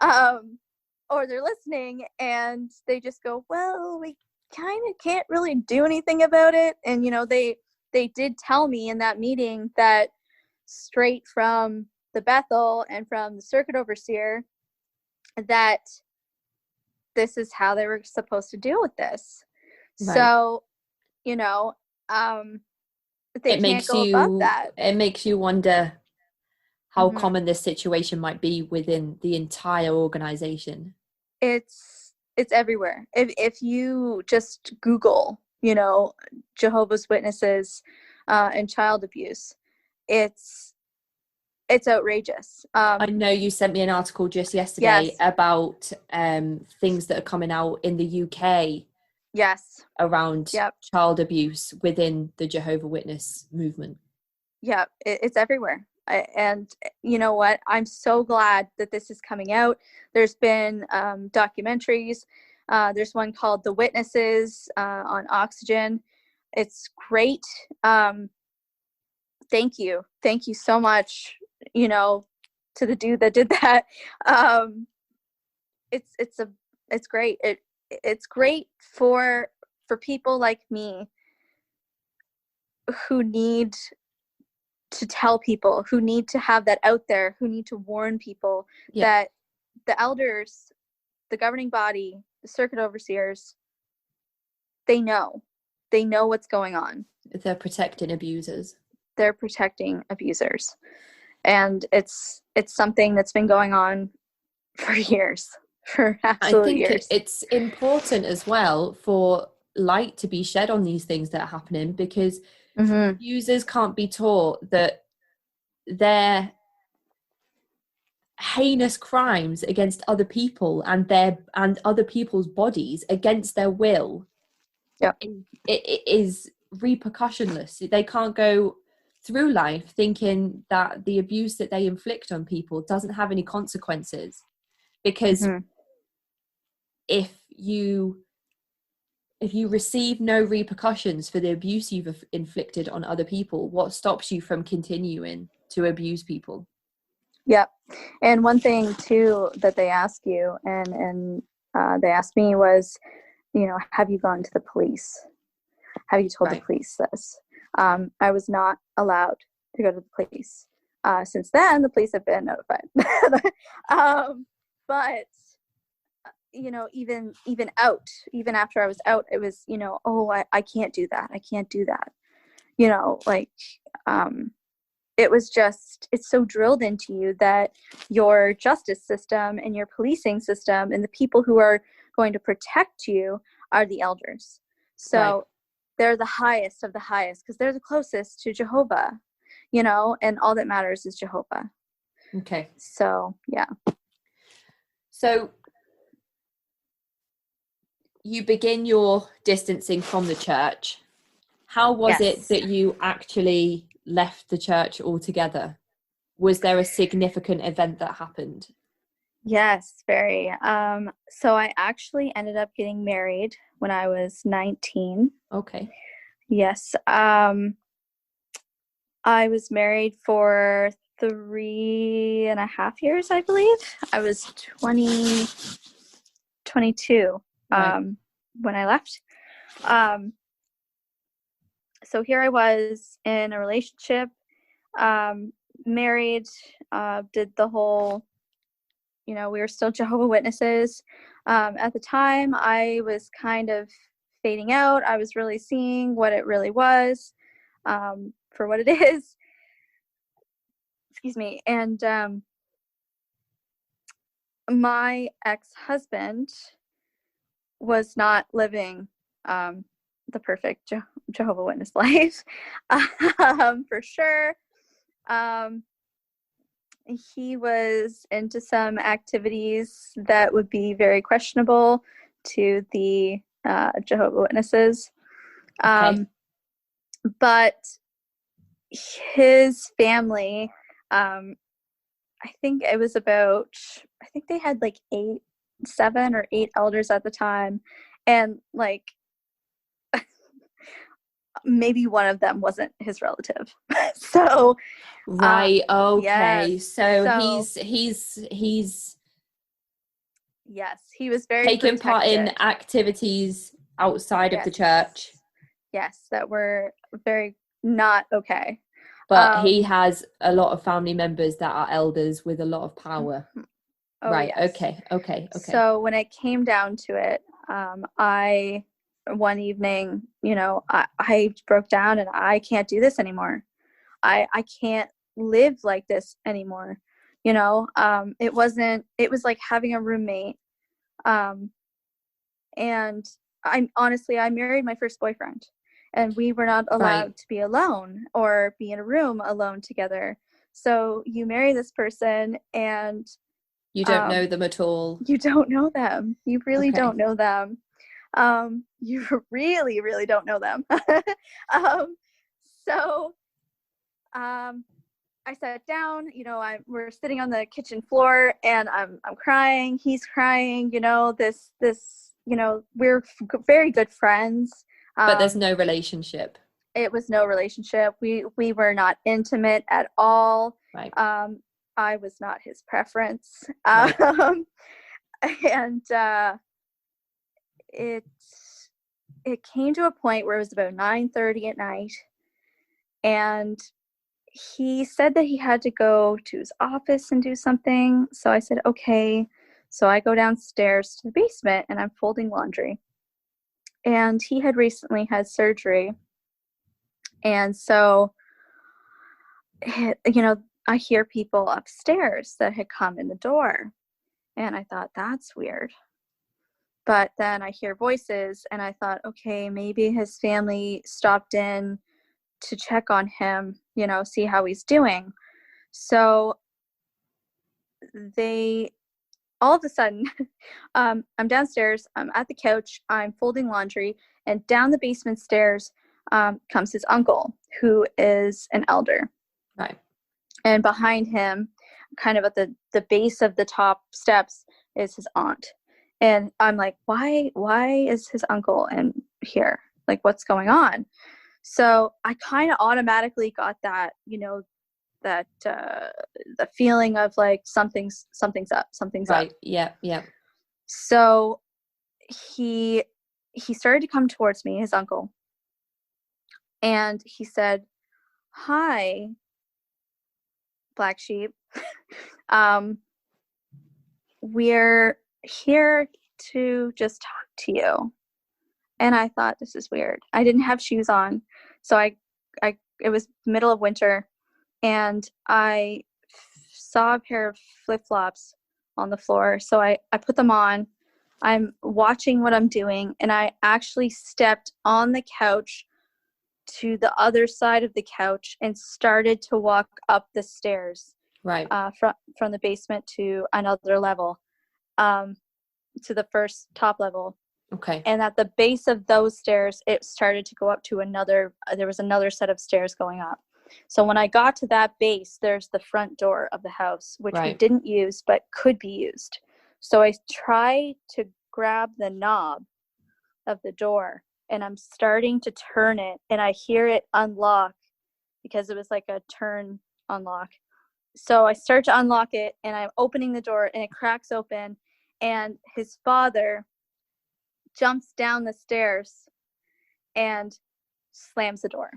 Or they're listening and they just go, well, we kind of can't really do anything about it. And, they did tell me in that meeting that straight from the Bethel and from the circuit overseer, that this is how they were supposed to deal with this. Right. So, they can't go above that. It makes you wonder how common this situation might be within the entire organization. It's everywhere. If you just Google, Jehovah's Witnesses and child abuse, it's outrageous. I know you sent me an article just yesterday about things that are coming out in the UK. Yes. Around child abuse within the Jehovah Witness movement. Yeah, it's everywhere. And you know what? I'm so glad that this is coming out. There's been documentaries. There's one called The Witnesses on Oxygen. It's great. Thank you so much, you know, to the dude that did that. um it's great. It's great for people like me who need to tell people, who need to have that out there, who need to warn people that the elders, the governing body, the circuit overseers, they know what's going on. They're protecting abusers. They're protecting abusers. And it's something that's been going on for years, for absolute years. I think it's important as well for light to be shed on these things that are happening, because users can't be taught that their heinous crimes against other people and other people's bodies against their will, it is repercussionless. They can't go through life thinking that the abuse that they inflict on people doesn't have any consequences, because if you receive no repercussions for the abuse you've inflicted on other people, what stops you from continuing to abuse people? Yep. And one thing too that they ask you, and they asked me, was, have you gone to the police? Have you told the police this? I was not allowed to go to the police. Since then, the police have been notified. But even after I was out, it was, I can't do that. I can't do that. It was just, it's so drilled into you that your justice system and your policing system and the people who are going to protect you are the elders. So they're the highest of the highest, because they're the closest to Jehovah, and all that matters is Jehovah. Okay. So, yeah. So you begin your distancing from the church. How was it that you actually left the church altogether? Was there a significant event that happened? Yes, very. So I actually ended up getting married when I was 19. Okay. Yes. I was married for 3.5 years, I believe. I was 22 when I left. So here I was in a relationship, married, did the whole, we were still Jehovah Witnesses. At the time, I was kind of fading out. I was really seeing what it really was, for what it is. Excuse me. And my ex-husband was not living the perfect Jehovah Witness life, for sure. He was into some activities that would be very questionable to the Jehovah Witnesses. But his family, I think it was about, I think they had like 7 or 8 elders at the time. And like, maybe one of them wasn't his relative. So okay. Yes. So he's yes, he was very taking part in activities outside of the church. Yes, that were very not okay. But he has a lot of family members that are elders with a lot of power. Yes. Okay. So when it came down to it, I one evening, I broke down and I can't do this anymore. I can't live like this anymore. It was like having a roommate. And I married my first boyfriend, and we were not allowed to be alone or be in a room alone together. So you marry this person and you don't know them at all. You don't know them. You really don't know them. You really, really don't know them. So I sat down, we're sitting on the kitchen floor, and I'm crying. He's crying, we're very good friends. But there's no relationship. It was no relationship. We were not intimate at all. I was not his preference. Right. And it came to a point where it was about 9:30 at night, and he said that he had to go to his office and do something. So I said, okay. So I go downstairs to the basement and I'm folding laundry. And he had recently had surgery. And so, I hear people upstairs that had come in the door. And I thought, that's weird. But then I hear voices and I thought, okay, maybe his family stopped in to check on him, see how he's doing. So they, all of a sudden, I'm downstairs, I'm at the couch, I'm folding laundry, and down the basement stairs comes his uncle, who is an elder. Right. And behind him, kind of at the base of the top steps, is his aunt. And I'm like, why is his uncle in here? Like, what's going on? So I kind of automatically got that, that the feeling of like something's up. Right. Yeah. Yeah. So he started to come towards me, his uncle, and he said, "Hi, Black Sheep. We're here to just talk to you." And I thought, this is weird. I didn't have shoes on, so it was middle of winter, and I saw a pair of flip-flops on the floor, so I put them on. I'm watching what I'm doing, and I actually stepped on the couch to the other side of the couch and started to walk up the stairs, Right. From the basement to another level, to the first top level. Okay. And at the base of those stairs, it started to go up to there was another set of stairs going up. So when I got to that base, there's the front door of the house, which we didn't use, but could be used. So I try to grab the knob of the door, and I'm starting to turn it, and I hear it unlock because it was like a turn unlock. So I start to unlock it, and I'm opening the door, and it cracks open, and his father jumps down the stairs and slams the door.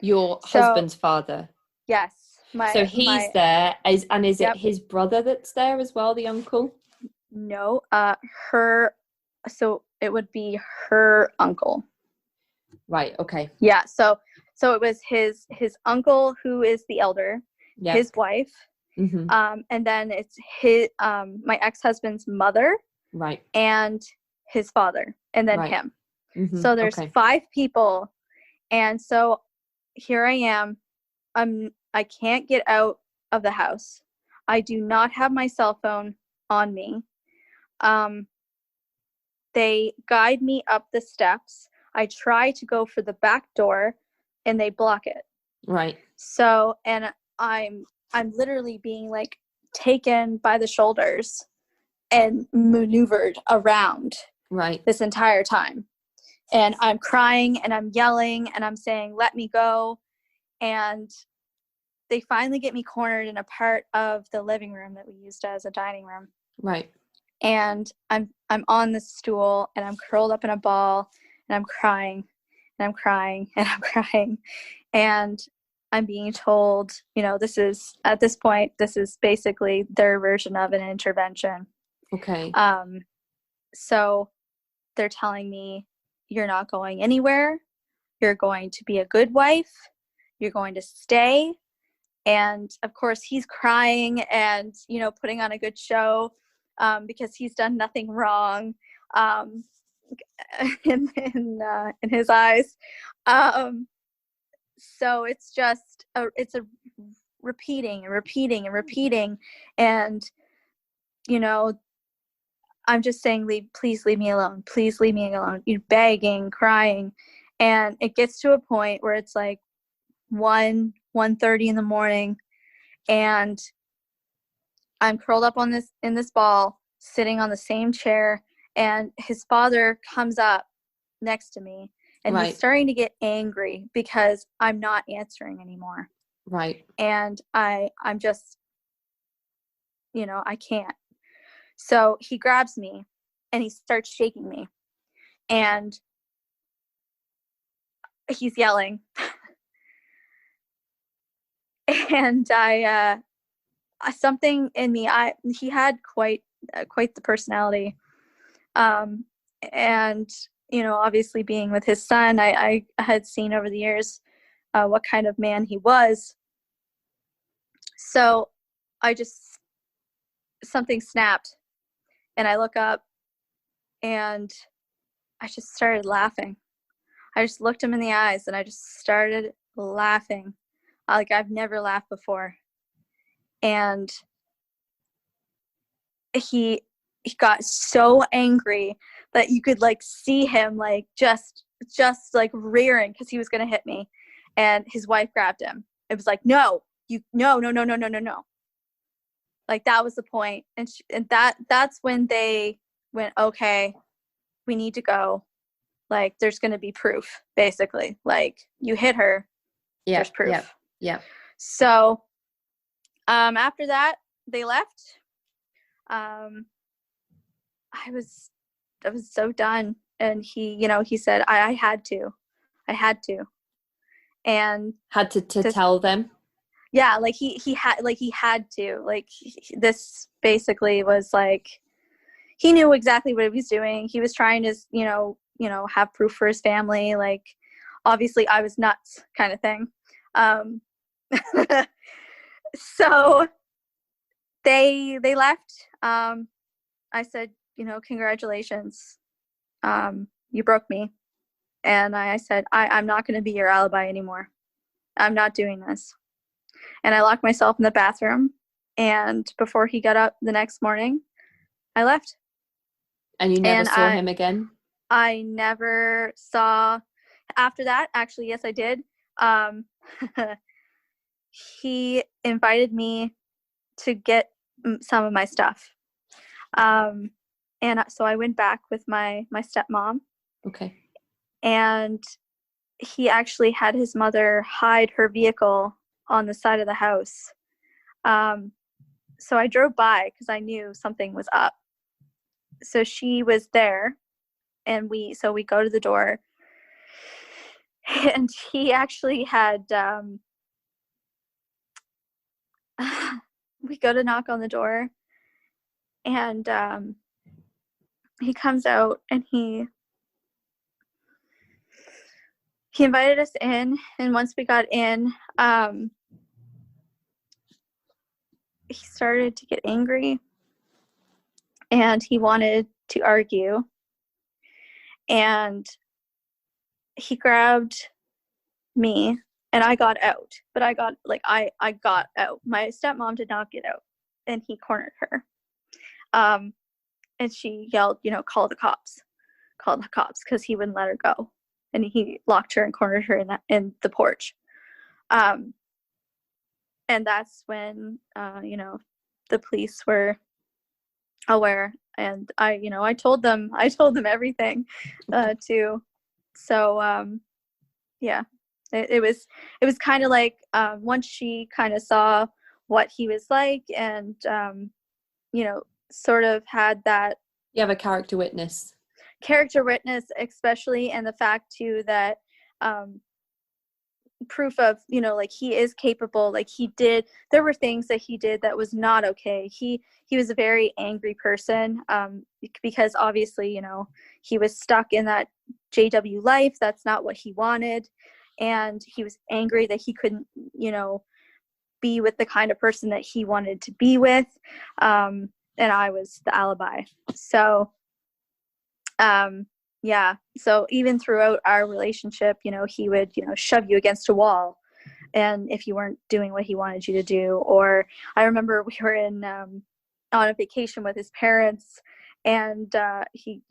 Your husband's father? Yes. So he's there, is Yep. it his brother that's there as well, the uncle? No, so it would be her uncle. Right, okay. Yeah, so it was his uncle, who is the elder, his wife, and then it's his my ex-husband's mother, right, and his father, and then him. So there's 5 people, and so here I am. I can't get out of the house. I do not have my cell phone on me. They guide me up the steps. I try to go for the back door, and they block it. Right. So, and I'm literally being like taken by the shoulders and maneuvered around. Right. This entire time. And I'm crying and I'm yelling and I'm saying, "Let me go." And they finally get me cornered in a part of the living room that we used as a dining room. Right. And I'm on the stool and I'm curled up in a ball and I'm crying and I'm crying and I'm crying. And I'm being told, this is, at this point, this is basically their version of an intervention. Okay. So they're telling me, "You're not going anywhere. You're going to be a good wife. You're going to stay." And of course he's crying and, putting on a good show, because he's done nothing wrong, in his eyes. So it's just, it's a repeating and repeating and repeating. And, I'm just saying, please leave me alone. Please leave me alone. You're begging, crying. And it gets to a point where it's like 1:30 in the morning, and I'm curled up in this ball, sitting on the same chair, and his father comes up next to me, and he's starting to get angry because I'm not answering anymore. Right. And I'm just I can't. So he grabs me and he starts shaking me, and he's yelling. And something in me, he had quite the personality. And, obviously being with his son, I had seen over the years what kind of man he was. So something snapped, and I look up and I just started laughing. I just looked him in the eyes and I just started laughing. Like I've never laughed before. And he got so angry that you could like see him like just like rearing because he was going to hit me. And his wife grabbed him. It was like, no, no. Like that was the point. And that's when they went, okay, we need to go. Like there's going to be proof, basically. Like you hit her, there's proof. Yeah. So after that, they left. I was so done. And he said, I had to. And had to tell them. Yeah, like he had to. Like this basically was like he knew exactly what he was doing. He was trying to, have proof for his family. Like obviously I was nuts kind of thing. So they left. I said, congratulations. You broke me. And I said, I'm not going to be your alibi anymore. I'm not doing this. And I locked myself in the bathroom. And before he got up the next morning, I left. And you never saw him again? I never saw after that. Actually, yes, I did. He invited me to get some of my stuff. And so I went back with my stepmom. Okay. And he actually had his mother hide her vehicle on the side of the house. So I drove by because I knew something was up. So she was there, and we go to the door, and he actually had we go to knock on the door, and he comes out, and he invited us in. And once we got in, he started to get angry, and he wanted to argue, and he grabbed me, and I got out. But I got out. My stepmom did not get out, and he cornered her. And she yelled, call the cops, because he wouldn't let her go. And he locked her and cornered her in the porch. And that's when, the police were aware. And I told them everything, too. So, yeah, it was kind of like, once she kind of saw what he was like, and, sort of had that. You have a character witness, especially, and the fact too that proof of, like he is capable. Like there were things that he did that was not okay. He was a very angry person, because obviously, he was stuck in that JW life. That's not what he wanted. And he was angry that he couldn't, be with the kind of person that he wanted to be with. And I was the alibi. So, yeah. So even throughout our relationship, he would, shove you against a wall, and if you weren't doing what he wanted you to do. Or I remember we were on a vacation with his parents, and he,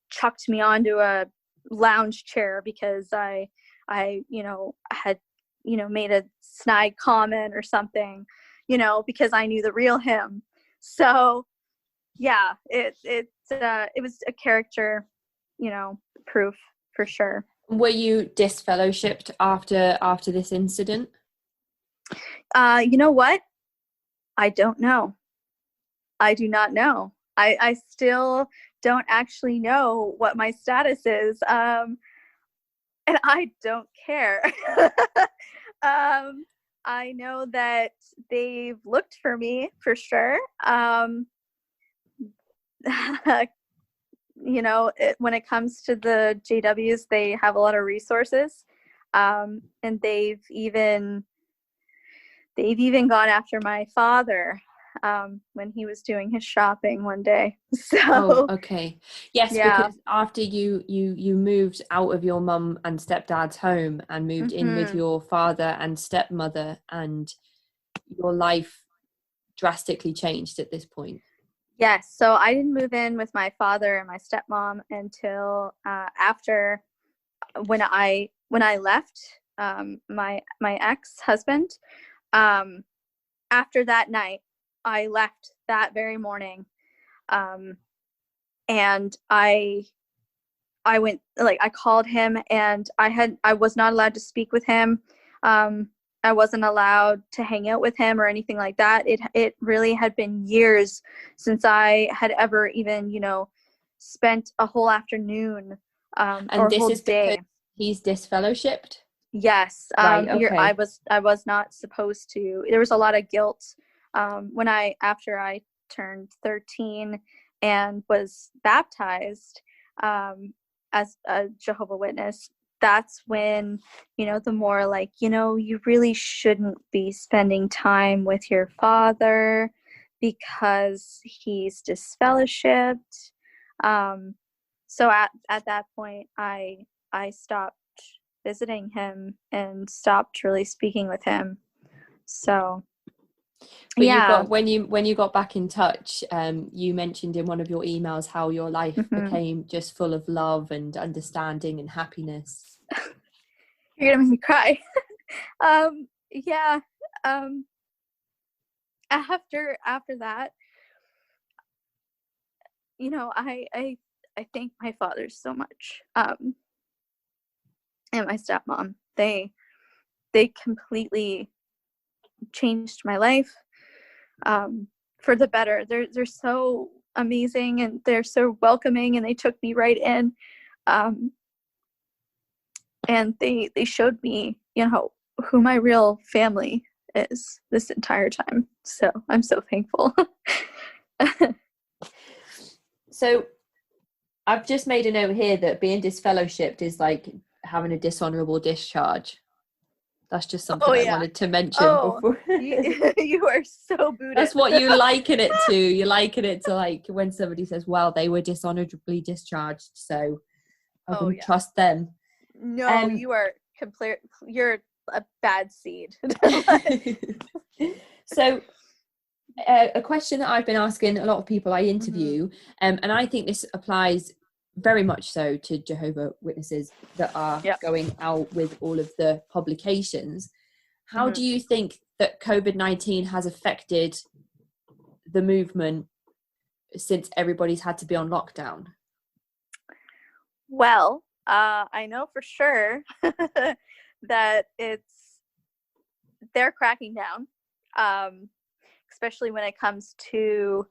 chucked me onto a lounge chair because I had, made a snide comment or something, because I knew the real him. So yeah, it was a character, proof for sure. Were you disfellowshipped after this incident? You know what? I don't know. I do not know. I still don't actually know what my status is. And I don't care. I know that they've looked for me for sure. When it comes to the JWs, they have a lot of resources, and they've even gone after my father when he was doing his shopping one day. So, oh, okay. Yes, yeah. because after you moved out of your mum and stepdad's home and moved in with your father and stepmother, and your life drastically changed at this point. Yes. So I didn't move in with my father and my stepmom until after when I left my ex-husband. After that night, I left that very morning, and I went, like, I called him, and I was not allowed to speak with him. I wasn't allowed to hang out with him or anything like that. It really had been years since I had ever even, spent a whole afternoon And or a this whole is day. because he's disfellowshipped? Yes. Right, okay. I was not supposed to. There was a lot of guilt after I turned 13 and was baptized as a Jehovah Witness. That's when, the more like, you really shouldn't be spending time with your father because he's disfellowshipped. So at that point, I stopped visiting him and stopped really speaking with him. So, but yeah. when you got back in touch, you mentioned in one of your emails how your life became just full of love and understanding and happiness. You're gonna make me cry. Yeah. After that, I thank my father so much, and my stepmom. They completely changed my life for the better. They're so amazing, and they're so welcoming, and they took me right in, and they showed me, who my real family is this entire time. So I'm so thankful. So I've just made a note here that being disfellowshipped is like having a dishonorable discharge. That's just something I wanted to mention before. You are so Buddhist. That's what you liken it to. You liken it to, like, when somebody says, well, they were dishonorably discharged, so I wouldn't trust them. No, you are you're a bad seed. So a question that I've been asking a lot of people I interview, and I think this applies very much so to Jehovah Witnesses that are going out with all of the publications. How do you think that COVID-19 has affected the movement since everybody's had to be on lockdown? Well, I know for sure that they're cracking down, especially when it comes to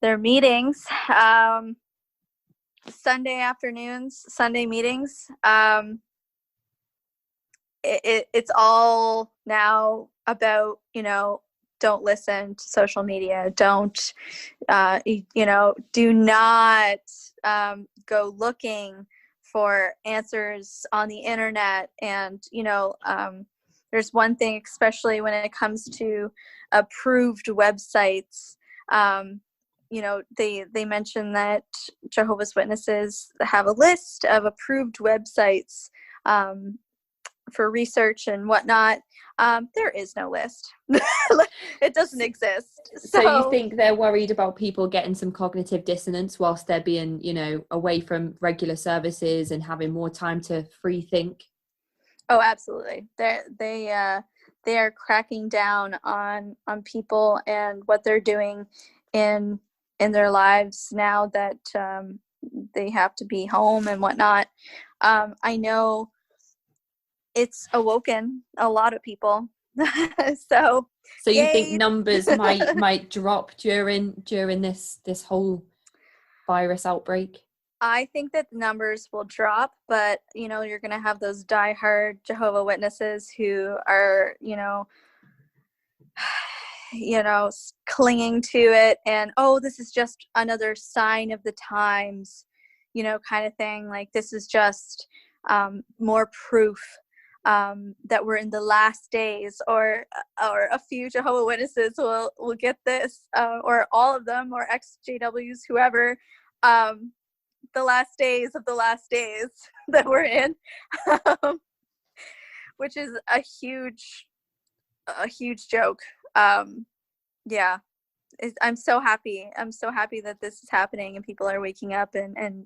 their meetings, Sunday afternoons, Sunday meetings. It's all now about, don't listen to social media. Don't, do not go looking for answers on the internet. And, there's one thing, especially when it comes to approved websites, they mention that Jehovah's Witnesses have a list of approved websites for research and whatnot. There is no list. It doesn't exist. So you think they're worried about people getting some cognitive dissonance whilst they're being, away from regular services and having more time to free think? Oh, absolutely. They are cracking down on people and what they're doing in their lives now that they have to be home and whatnot. I know it's awoken a lot of people. So So you think Yay! numbers might drop during this whole virus outbreak? I think that the numbers will drop, but you're going to have those diehard Jehovah Witnesses who are, clinging to it, and this is just another sign of the times, kind of thing. Like, this is just more proof that we're in the last days, or a few Jehovah Witnesses will get this, or all of them, or ex-JWs, whoever. The last days of the last days that we're in, which is a huge joke. Yeah, I'm so happy. I'm so happy that this is happening and people are waking up and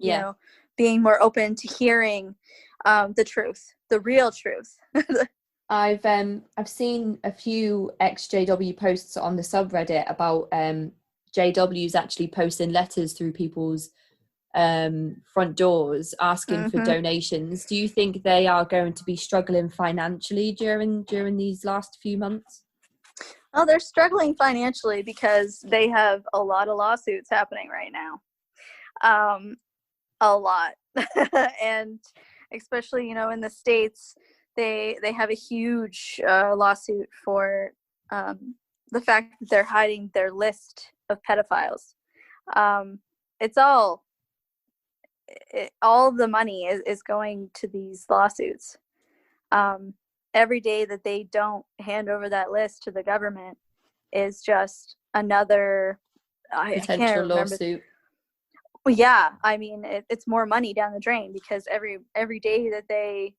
being more open to hearing the truth, the real truth. I've seen a few ex-JW posts on the subreddit about JWs actually posting letters through people's front doors asking for donations. Do you think they are going to be struggling financially during these last few months? Well, they're struggling financially because they have a lot of lawsuits happening right now. A lot. And especially, in the States, they have a huge lawsuit for the fact that they're hiding their list of pedophiles. It's all the money is going to these lawsuits. Every day that they don't hand over that list to the government is just another potential lawsuit. Well, yeah, I mean, it's more money down the drain, because every day that they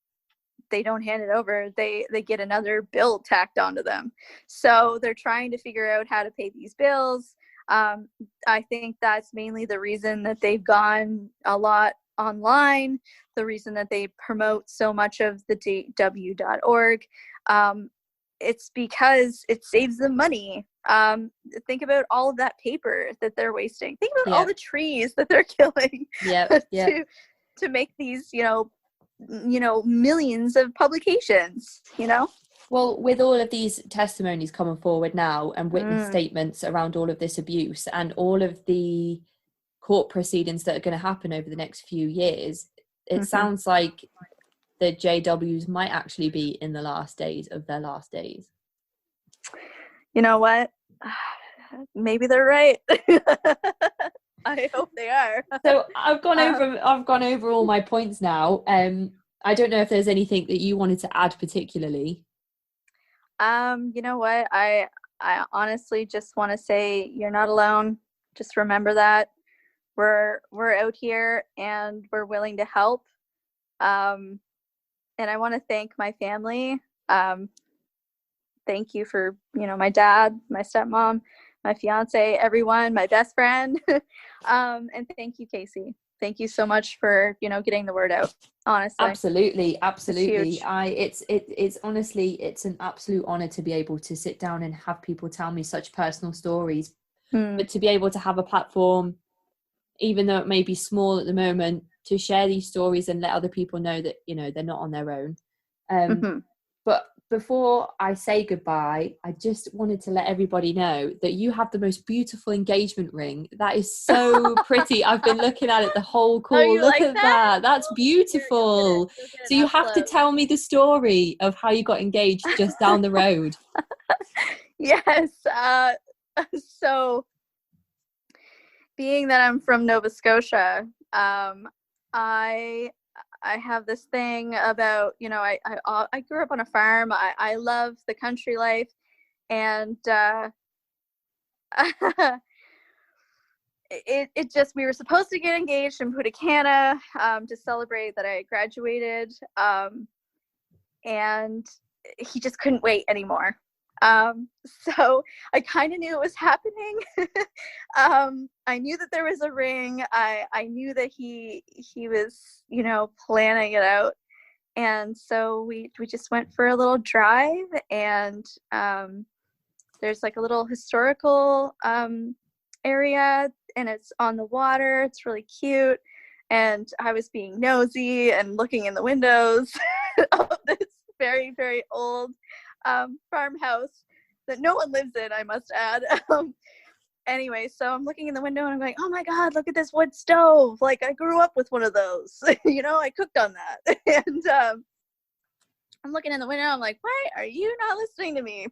don't hand it over, they get another bill tacked onto them. So they're trying to figure out how to pay these bills. I think that's mainly the reason that they've gone a lot online, the reason that they promote so much of the JW.org. It's because it saves them money. Think about all of that paper that they're wasting. Think about all the trees that they're killing to make these, millions of publications, Well, with all of these testimonies coming forward now and witness statements around all of this abuse and all of the court proceedings that are going to happen over the next few years, it sounds like the JWs might actually be in the last days of their last days. You know what? Maybe they're right. I hope they are. So I've gone over all my points now. I don't know if there's anything that you wanted to add particularly. You know what? I honestly just want to say you're not alone. Just remember that we're out here and we're willing to help. And I want to thank my family. Thank you for, my dad, my stepmom, my fiance, everyone, my best friend. And thank you, Casey. Thank you so much for, getting the word out. Honestly. Absolutely. It's honestly, it's an absolute honor to be able to sit down and have people tell me such personal stories, but to be able to have a platform, even though it may be small at the moment, to share these stories and let other people know that, they're not on their own. But before I say goodbye, I just wanted to let everybody know that you have the most beautiful engagement ring. That is so pretty. I've been looking at it the whole call. Look at that. That's beautiful. So you have to tell me the story of how you got engaged just down the road. Yes. So being that I'm from Nova Scotia, I have this thing about, I grew up on a farm. I love the country life, and it just, we were supposed to get engaged in Punta Cana to celebrate that I graduated, and he just couldn't wait anymore. So I kind of knew it was happening. I knew that there was a ring. I knew that he was, planning it out. And so we just went for a little drive, and there's like a little historical area, and it's on the water. It's really cute. And I was being nosy and looking in the windows of this very, very old farmhouse, that no one lives in, I must add. Anyway, so I'm looking in the window and I'm going, oh my God, look at this wood stove. Like, I grew up with one of those. I cooked on that. And I'm looking in the window. I'm like, why are you not listening to me?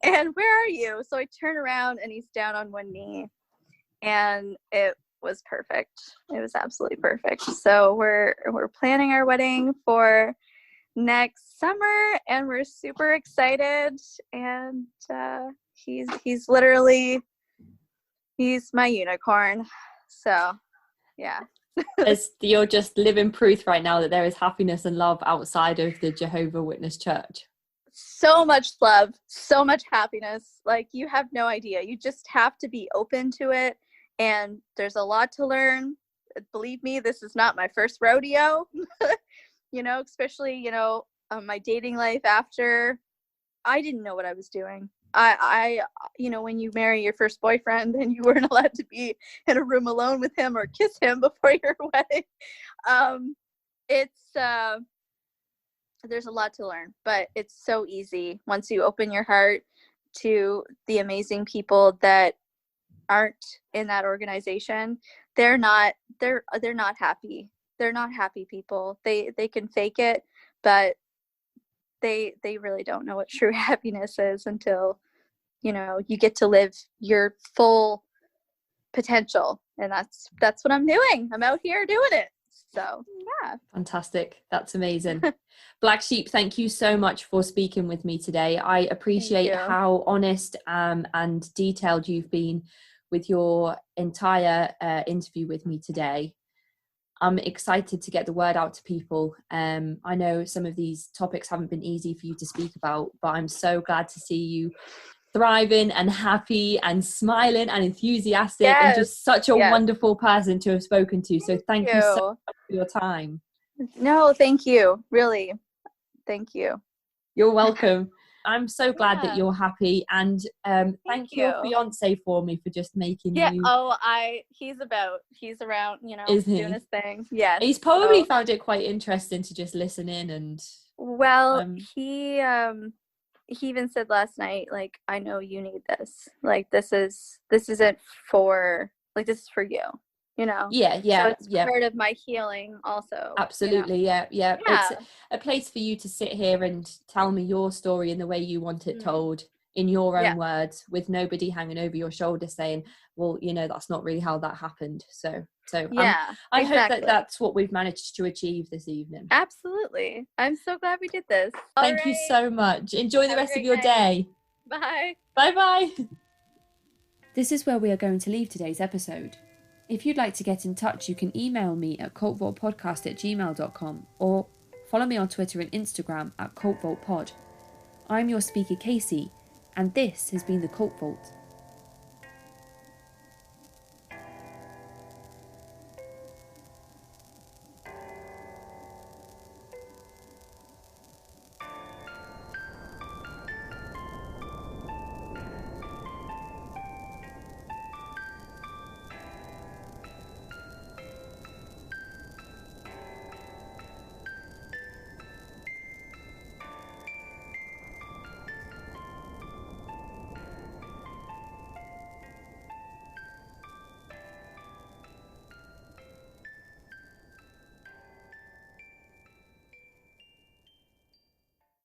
And where are you? So I turn around and he's down on one knee. And it was perfect. It was absolutely perfect. So we're planning our wedding for next summer, and we're super excited. And he's literally, he's my unicorn. So yeah. You're just living proof right now that there is happiness and love outside of the Jehovah Witness Church. So much love, so much happiness. Like, you have no idea. You just have to be open to it. And there's a lot to learn. Believe me, this is not my first rodeo. Especially, my dating life after, I didn't know what I was doing. I when you marry your first boyfriend and you weren't allowed to be in a room alone with him or kiss him before your wedding, there's a lot to learn, but it's so easy once you open your heart to the amazing people that aren't in that organization. They're not happy. They're not happy people. They can fake it, but they really don't know what true happiness is until you get to live your full potential. And that's what I'm doing. I'm out here doing it. So yeah. Fantastic. That's amazing. Black Sheep, thank you so much for speaking with me today. I appreciate how honest and detailed you've been with your entire interview with me today. I'm excited to get the word out to people. I know some of these topics haven't been easy for you to speak about, but I'm so glad to see you thriving and happy and smiling and enthusiastic and just such a wonderful person to have spoken to. So thank you so much for your time. No, thank you. Really. Thank you. You're welcome. I'm so glad that you're happy, and thank your fiance for me for just making you. He's around, Is he? doing his thing. Yeah. He's probably found it quite interesting to just listen in and. Well, he even said last night, like, I know you need this. Like, this isn't for, like, this is for you. Yeah. So it's part of my healing also. Absolutely. Yeah. It's a place for you to sit here and tell me your story in the way you want it told, in your own words, with nobody hanging over your shoulder saying, well, that's not really how that happened. So I hope that that's what we've managed to achieve this evening. Absolutely. I'm so glad we did this. Thank you so much. Enjoy the rest of your day. Bye. Bye. This is where we are going to leave today's episode. If you'd like to get in touch, you can email me at cultvaultpodcast@gmail.com or follow me on Twitter and Instagram at cultvaultpod. I'm your speaker, Casey, and this has been the Cult Vault.